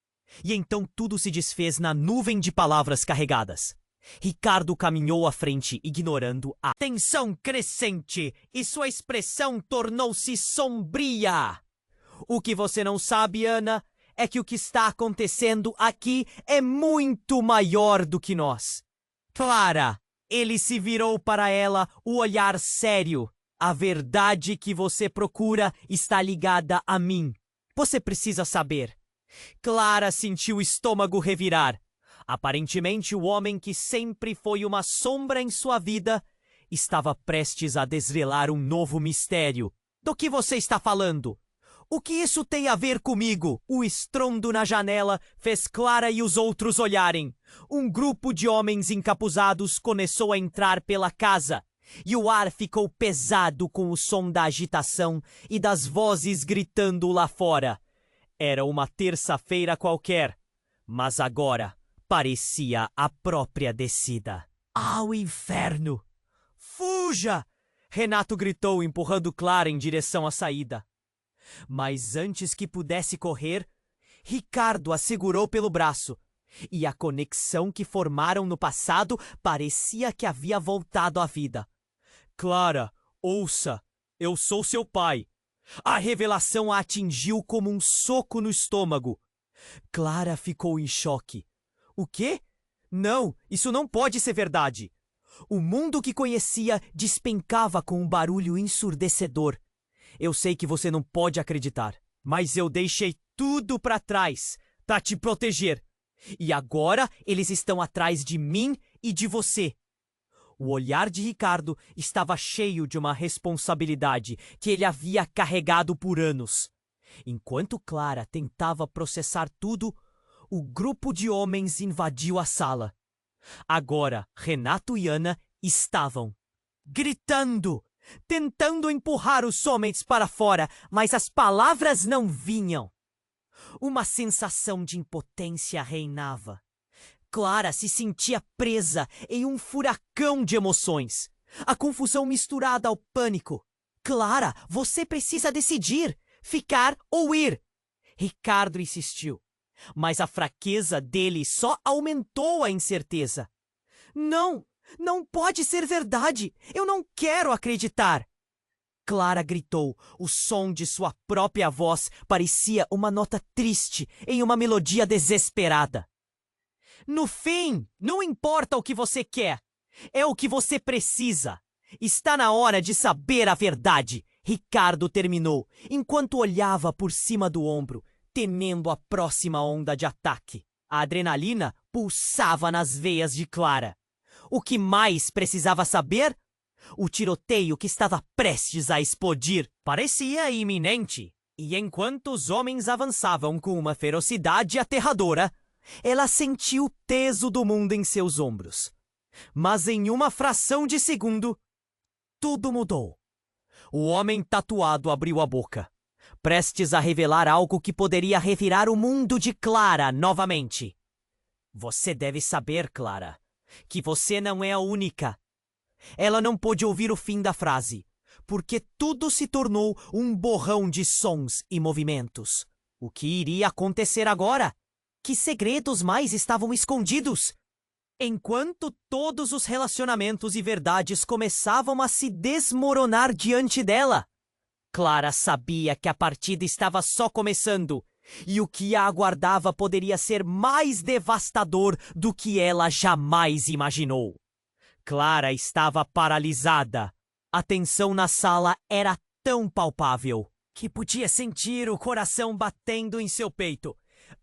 E então tudo se desfez na nuvem de palavras carregadas. Ricardo caminhou à frente, ignorando a tensão crescente, e sua expressão tornou-se sombria. O que você não sabe, Ana, é que o que está acontecendo aqui é muito maior do que nós. Clara, ele se virou para ela, o olhar sério. A verdade que você procura está ligada a mim. Você precisa saber. Clara sentiu o estômago revirar. Aparentemente, o homem que sempre foi uma sombra em sua vida estava prestes a desvelar um novo mistério. Do que você está falando? O que isso tem a ver comigo? O estrondo na janela fez Clara e os outros olharem. Um grupo de homens encapuzados começou a entrar pela casa, e o ar ficou pesado com o som da agitação e das vozes gritando lá fora. Era uma terça-feira qualquer, mas agora parecia a própria descida. Ao inferno! Fuja! Renato gritou, empurrando Clara em direção à saída. Mas antes que pudesse correr, Ricardo a segurou pelo braço, e a conexão que formaram no passado parecia que havia voltado à vida. Clara, ouça, eu sou seu pai. A revelação a atingiu como um soco no estômago. Clara ficou em choque. O quê? Não, isso não pode ser verdade. O mundo que conhecia despencava com um barulho ensurdecedor. Eu sei que você não pode acreditar, mas eu deixei tudo para trás para te proteger. E agora eles estão atrás de mim e de você. O olhar de Ricardo estava cheio de uma responsabilidade que ele havia carregado por anos. Enquanto Clara tentava processar tudo, o grupo de homens invadiu a sala. Agora, Renato e Ana estavam gritando, tentando empurrar os homens para fora, mas as palavras não vinham. Uma sensação de impotência reinava. Clara se sentia presa em um furacão de emoções. A confusão misturada ao pânico. Clara, você precisa decidir, ficar ou ir. Ricardo insistiu, mas a fraqueza dele só aumentou a incerteza. Não, não pode ser verdade. Eu não quero acreditar. Clara gritou. O som de sua própria voz parecia uma nota triste em uma melodia desesperada. No fim, não importa o que você quer. É o que você precisa. Está na hora de saber a verdade. Ricardo terminou, enquanto olhava por cima do ombro, temendo a próxima onda de ataque. A adrenalina pulsava nas veias de Clara. O que mais precisava saber? O tiroteio que estava prestes a explodir parecia iminente. E enquanto os homens avançavam com uma ferocidade aterradora, ela sentiu o peso do mundo em seus ombros. Mas em uma fração de segundo, tudo mudou. O homem tatuado abriu a boca, prestes a revelar algo que poderia revirar o mundo de Clara novamente. Você deve saber, Clara, que você não é a única. Ela não pôde ouvir o fim da frase, porque tudo se tornou um borrão de sons e movimentos. O que iria acontecer agora? Que segredos mais estavam escondidos? Enquanto todos os relacionamentos e verdades começavam a se desmoronar diante dela, Clara sabia que a partida estava só começando e o que a aguardava poderia ser mais devastador do que ela jamais imaginou. Clara estava paralisada. A tensão na sala era tão palpável que podia sentir o coração batendo em seu peito.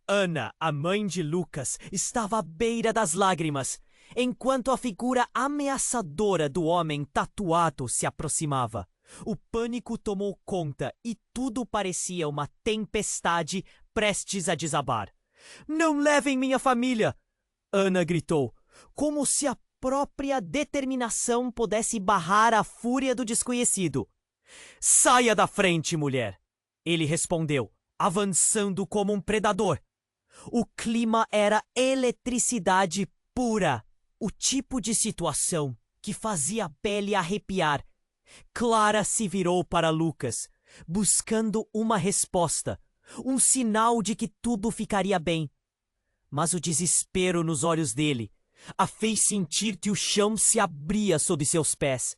Ana, a mãe de Lucas, estava à beira das lágrimas, enquanto a figura ameaçadora do homem tatuado se aproximava. O pânico tomou conta e tudo parecia uma tempestade prestes a desabar. Não levem minha família! Ana gritou, como se a própria determinação pudesse barrar a fúria do desconhecido. Saia da frente, mulher! Ele respondeu, avançando como um predador. O clima era eletricidade pura, o tipo de situação que fazia a pele arrepiar. Clara se virou para Lucas, buscando uma resposta, um sinal de que tudo ficaria bem. Mas o desespero nos olhos dele a fez sentir que o chão se abria sob seus pés.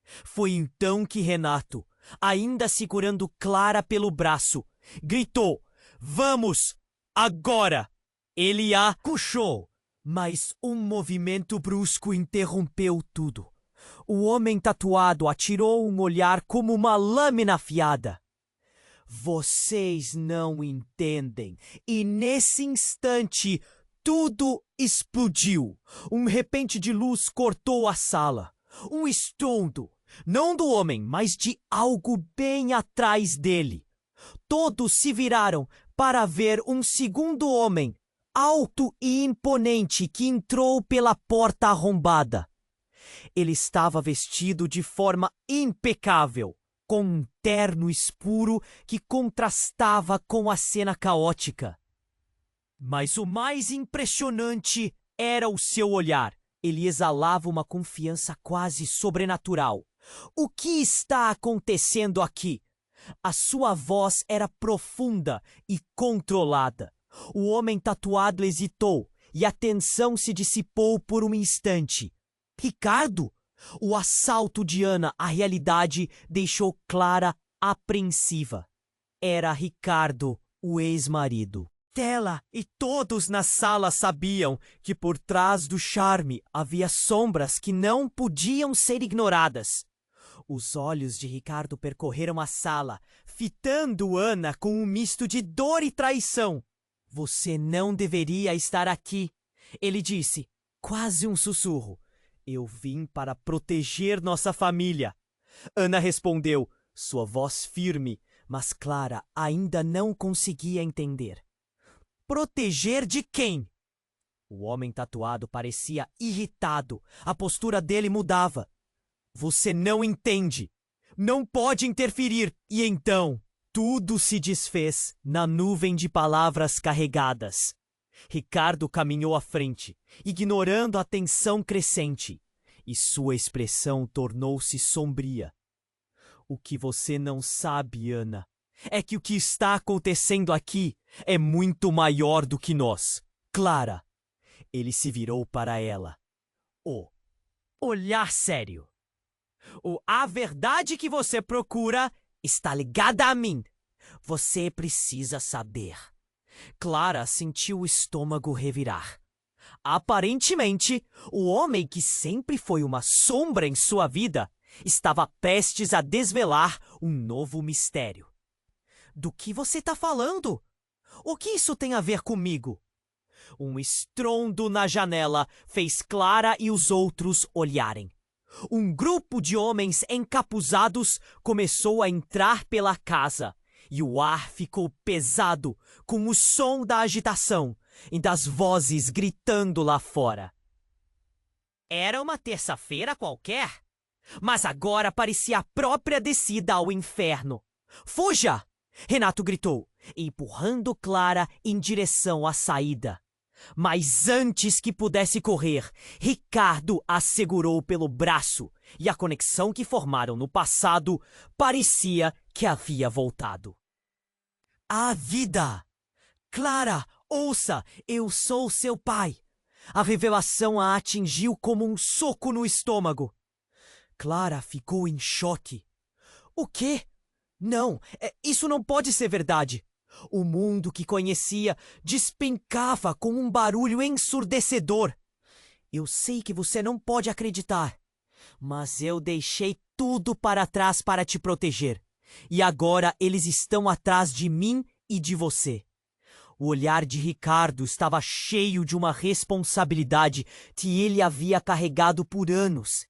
Foi então que Renato, ainda segurando Clara pelo braço, gritou: "Vamos! Agora!" Ele a puxou, mas um movimento brusco interrompeu tudo. O homem tatuado atirou um olhar como uma lâmina afiada. Vocês não entendem. E nesse instante, tudo explodiu. Um repente de luz cortou a sala. Um estrondo, não do homem, mas de algo bem atrás dele. Todos se viraram para ver um segundo homem, alto e imponente, que entrou pela porta arrombada. Ele estava vestido de forma impecável, com um terno escuro que contrastava com a cena caótica. Mas o mais impressionante era o seu olhar. Ele exalava uma confiança quase sobrenatural. "O que está acontecendo aqui?" A sua voz era profunda e controlada. O homem tatuado hesitou e a tensão se dissipou por um instante. Ricardo? O assalto de Ana à realidade deixou Clara apreensiva. Era Ricardo, o ex-marido. Ela e todos na sala sabiam que por trás do charme havia sombras que não podiam ser ignoradas. Os olhos de Ricardo percorreram a sala, fitando Ana com um misto de dor e traição. "Você não deveria estar aqui", ele disse, quase um sussurro. "Eu vim para proteger nossa família." Ana respondeu, sua voz firme, mas Clara ainda não conseguia entender. "Proteger de quem?" O homem tatuado parecia irritado. A postura dele mudava. "Você não entende. Não pode interferir." E então, tudo se desfez na nuvem de palavras carregadas. Ricardo caminhou à frente, ignorando a tensão crescente, e sua expressão tornou-se sombria. "O que você não sabe, Ana, é que o que está acontecendo aqui é muito maior do que nós. Clara." Ele se virou para ela. O olhar sério. "A verdade que você procura está ligada a mim. Você precisa saber." Clara sentiu o estômago revirar. Aparentemente, o homem que sempre foi uma sombra em sua vida estava prestes a desvelar um novo mistério. "Do que você está falando? O que isso tem a ver comigo?" Um estrondo na janela fez Clara e os outros olharem. Um grupo de homens encapuzados começou a entrar pela casa, e o ar ficou pesado com o som da agitação e das vozes gritando lá fora. Era uma terça-feira qualquer, mas agora parecia a própria descida ao inferno. "Fuja!" Renato gritou, empurrando Clara em direção à saída. Mas antes que pudesse correr, Ricardo a segurou pelo braço e a conexão que formaram no passado parecia que havia voltado. "A vida! Clara, ouça, eu sou seu pai." A revelação a atingiu como um soco no estômago. Clara ficou em choque. "O quê? Não, isso não pode ser verdade." O mundo que conhecia despencava com um barulho ensurdecedor. "Eu sei que você não pode acreditar, mas eu deixei tudo para trás para te proteger. E agora eles estão atrás de mim e de você." O olhar de Ricardo estava cheio de uma responsabilidade que ele havia carregado por anos.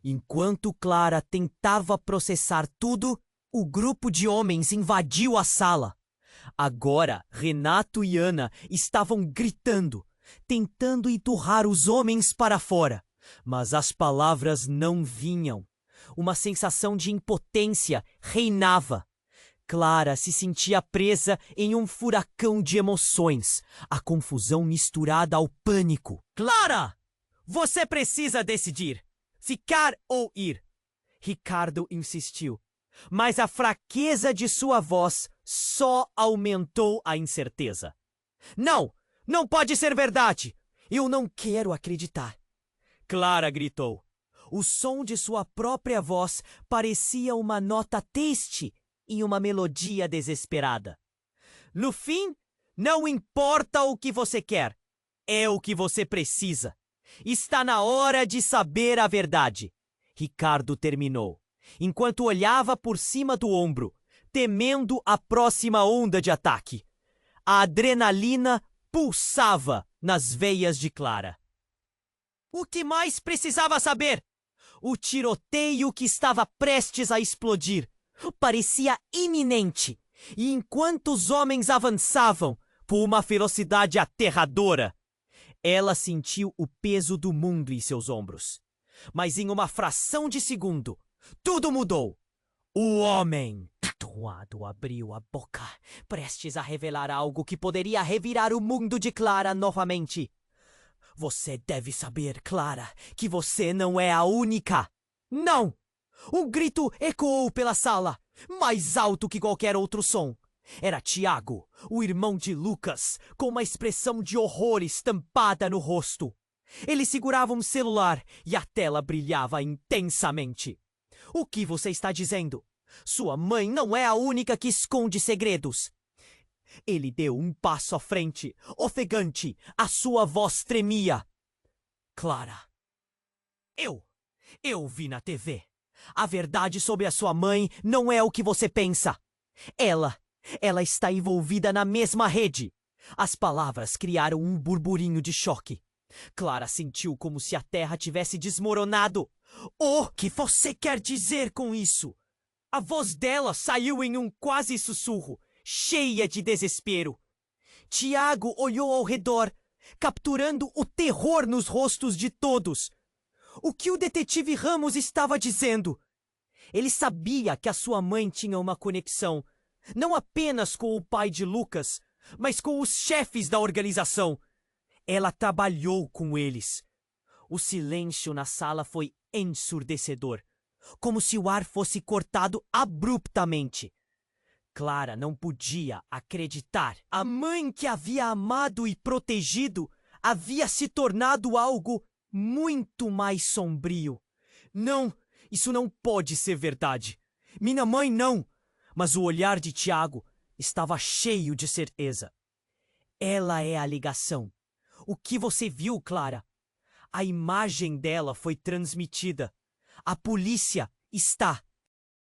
Enquanto Clara tentava processar tudo, o grupo de homens invadiu a sala. Agora, Renato e Ana estavam gritando, tentando empurrar os homens para fora. Mas as palavras não vinham. Uma sensação de impotência reinava. Clara se sentia presa em um furacão de emoções, a confusão misturada ao pânico. "Clara! Você precisa decidir. Ficar ou ir?" Ricardo insistiu. mas a fraqueza de sua voz só aumentou a incerteza. Não! Não pode ser verdade! Eu não quero acreditar! Clara gritou. O som de sua própria voz parecia uma nota triste e uma melodia desesperada. No fim, não importa o que você quer, é o que você precisa. Está na hora de saber a verdade. Ricardo terminou, enquanto olhava por cima do ombro, temendo a próxima onda de ataque. A adrenalina pulsava nas veias de Clara. O que mais precisava saber? O tiroteio que estava prestes a explodir parecia iminente, e enquanto os homens avançavam com uma velocidade aterradora, ela sentiu o peso do mundo em seus ombros. Mas em uma fração de segundo, tudo mudou. O homem tatuado abriu a boca, prestes a revelar algo que poderia revirar o mundo de Clara novamente. Você deve saber, Clara, que você não é a única. Não! Um grito ecoou pela sala, mais alto que qualquer outro som. Era Tiago, o irmão de Lucas, com uma expressão de horror estampada no rosto. Ele segurava um celular e a tela brilhava intensamente. O que você está dizendo? Sua mãe não é a única que esconde segredos. Ele deu um passo à frente, ofegante, a sua voz tremia. Clara, eu vi na TV. A verdade sobre a sua mãe não é o que você pensa. Ela está envolvida na mesma rede. As palavras criaram um burburinho de choque. Clara sentiu como se a terra tivesse desmoronado. O que você quer dizer com isso? A voz dela saiu em um quase sussurro, cheia de desespero. Tiago olhou ao redor, capturando o terror nos rostos de todos. O que o detetive Ramos estava dizendo? Ele sabia que a sua mãe tinha uma conexão, não apenas com o pai de Lucas, mas com os chefes da organização. Ela trabalhou com eles. O silêncio na sala foi ensurdecedor, como se o ar fosse cortado abruptamente. Clara não podia acreditar. A mãe que havia amado e protegido havia se tornado algo muito mais sombrio. Não, isso não pode ser verdade. Minha mãe não. Mas o olhar de Tiago estava cheio de certeza. Ela é a ligação. O que você viu, Clara? A imagem dela foi transmitida. A polícia está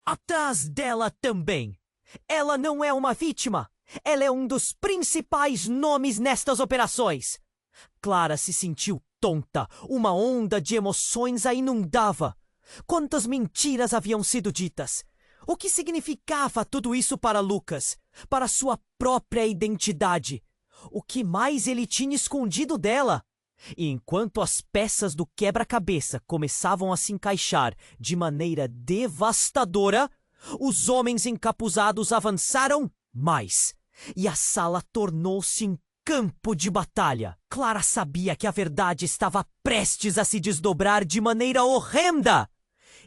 atrás dela também. Ela não é uma vítima. Ela é um dos principais nomes nestas operações. Clara se sentiu tonta. Uma onda de emoções a inundava. Quantas mentiras haviam sido ditas? O que significava tudo isso para Lucas? Para sua própria identidade? O que mais ele tinha escondido dela? E enquanto as peças do quebra-cabeça começavam a se encaixar de maneira devastadora, os homens encapuzados avançaram mais, e a sala tornou-se um campo de batalha. Clara sabia que a verdade estava prestes a se desdobrar de maneira horrenda,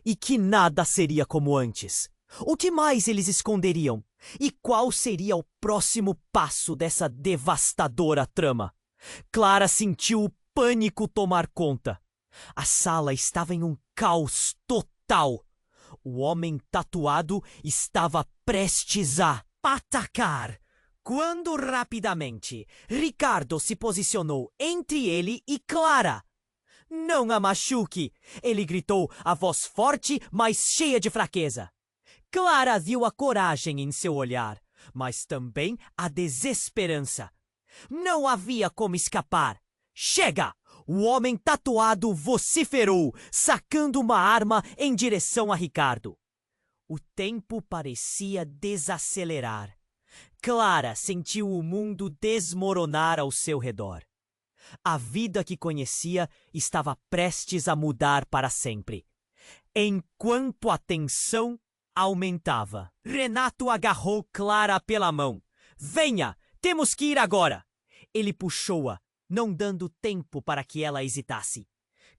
e que nada seria como antes. O que mais eles esconderiam? E qual seria o próximo passo dessa devastadora trama? Clara sentiu o pânico tomar conta. A sala estava em um caos total. O homem tatuado estava prestes a atacar, quando rapidamente Ricardo se posicionou entre ele e Clara. Não a machuque! Ele gritou, a voz forte, mas cheia de fraqueza. Clara viu a coragem em seu olhar, mas também a desesperança. Não havia como escapar. Chega! O homem tatuado vociferou, sacando uma arma em direção a Ricardo. O tempo parecia desacelerar. Clara sentiu o mundo desmoronar ao seu redor. A vida que conhecia estava prestes a mudar para sempre. Enquanto a tensão aumentava, Renato agarrou Clara pela mão. Venha, temos que ir agora. Ele puxou-a, não dando tempo para que ela hesitasse.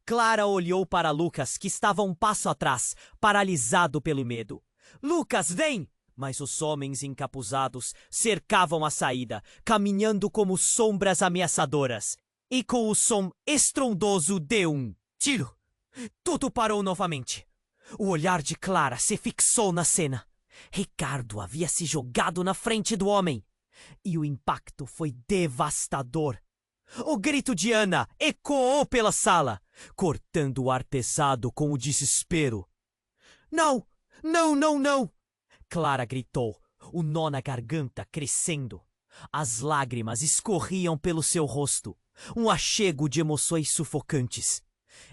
Clara olhou para Lucas, que estava um passo atrás, paralisado pelo medo. Lucas, vem! Mas os homens encapuzados cercavam a saída, caminhando como sombras ameaçadoras. E com o som estrondoso de um tiro, tudo parou novamente. O olhar de Clara se fixou na cena. Ricardo havia se jogado na frente do homem. E o impacto foi devastador. O grito de Ana ecoou pela sala, cortando o ar pesado com o desespero. Não! Não, não, não! Clara gritou, o nó na garganta crescendo. As lágrimas escorriam pelo seu rosto, um achego de emoções sufocantes.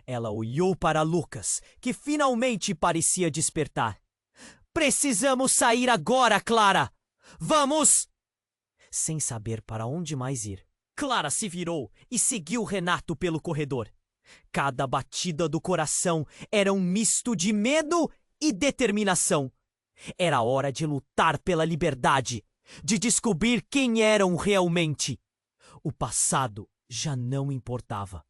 Ela olhou para Lucas, que finalmente parecia despertar. Precisamos sair agora, Clara! Vamos! Sem saber para onde mais ir, Clara se virou e seguiu Renato pelo corredor. Cada batida do coração era um misto de medo e determinação. Era hora de lutar pela liberdade, de descobrir quem eram realmente. O passado já não importava.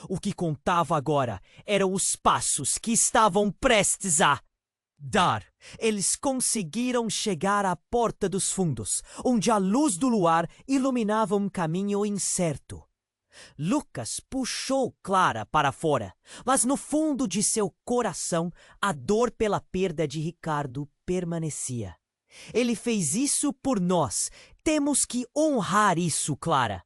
O que contava agora eram os passos que estavam prestes a dar. Eles conseguiram chegar à porta dos fundos, onde a luz do luar iluminava um caminho incerto. Lucas puxou Clara para fora, mas no fundo de seu coração a dor pela perda de Ricardo permanecia. Ele fez isso por nós. Temos que honrar isso, Clara.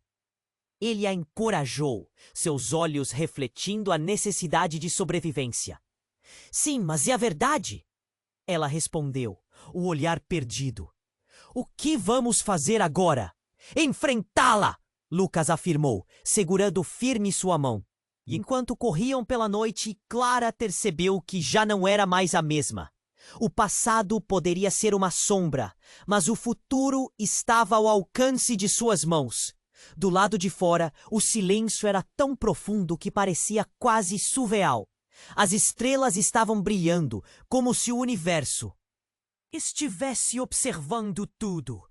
Ele a encorajou, seus olhos refletindo a necessidade de sobrevivência. Sim, mas e a verdade? Ela respondeu, o olhar perdido. O que vamos fazer agora? Enfrentá-la! Lucas afirmou, segurando firme sua mão. E enquanto corriam pela noite, Clara percebeu que já não era mais a mesma. O passado poderia ser uma sombra, mas o futuro estava ao alcance de suas mãos. Do lado de fora, o silêncio era tão profundo que parecia quase surreal. As estrelas estavam brilhando, como se o universo estivesse observando tudo.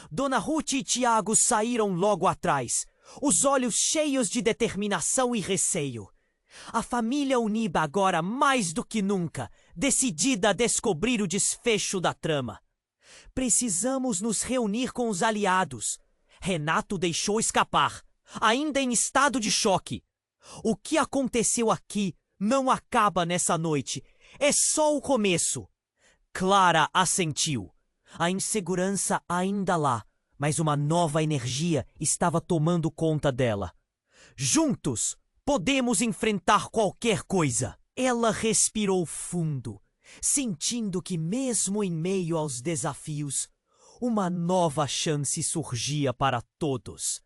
Dona Ruth e Tiago saíram logo atrás, os olhos cheios de determinação e receio. A família unida agora mais do que nunca, decidida a descobrir o desfecho da trama. Precisamos nos reunir com os aliados. Renato deixou escapar, ainda em estado de choque. O que aconteceu aqui não acaba nessa noite. É só o começo. Clara assentiu. A insegurança ainda lá, mas uma nova energia estava tomando conta dela. Juntos, podemos enfrentar qualquer coisa. Ela respirou fundo, sentindo que mesmo em meio aos desafios, uma nova chance surgia para todos.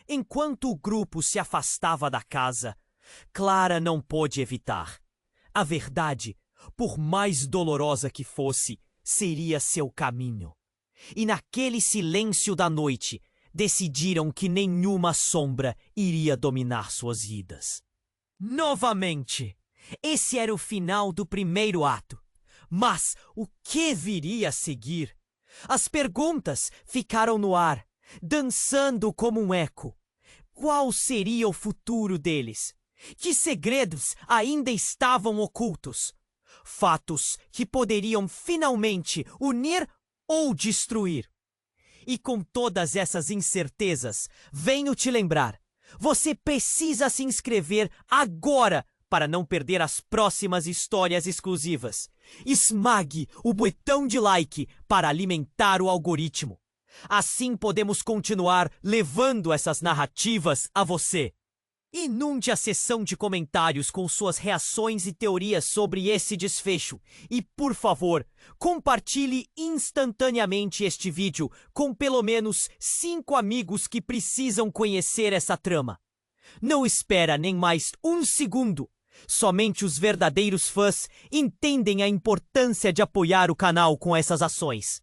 Enquanto o grupo se afastava da casa, Clara não pôde evitar. A verdade, por mais dolorosa que fosse, seria seu caminho. E naquele silêncio da noite, decidiram que nenhuma sombra iria dominar suas vidas. Novamente, esse era o final do primeiro ato. Mas o que viria a seguir? As perguntas ficaram no ar, dançando como um eco. Qual seria o futuro deles? Que segredos ainda estavam ocultos? Fatos que poderiam finalmente unir ou destruir. E com todas essas incertezas, venho te lembrar, você precisa se inscrever agora para não perder as próximas histórias exclusivas. Esmague o botão de like para alimentar o algoritmo. Assim podemos continuar levando essas narrativas a você. Inunde a seção de comentários com suas reações e teorias sobre esse desfecho. E, por favor, compartilhe instantaneamente este vídeo com pelo menos 5 amigos que precisam conhecer essa trama. Não espera nem mais um segundo. Somente os verdadeiros fãs entendem a importância de apoiar o canal com essas ações.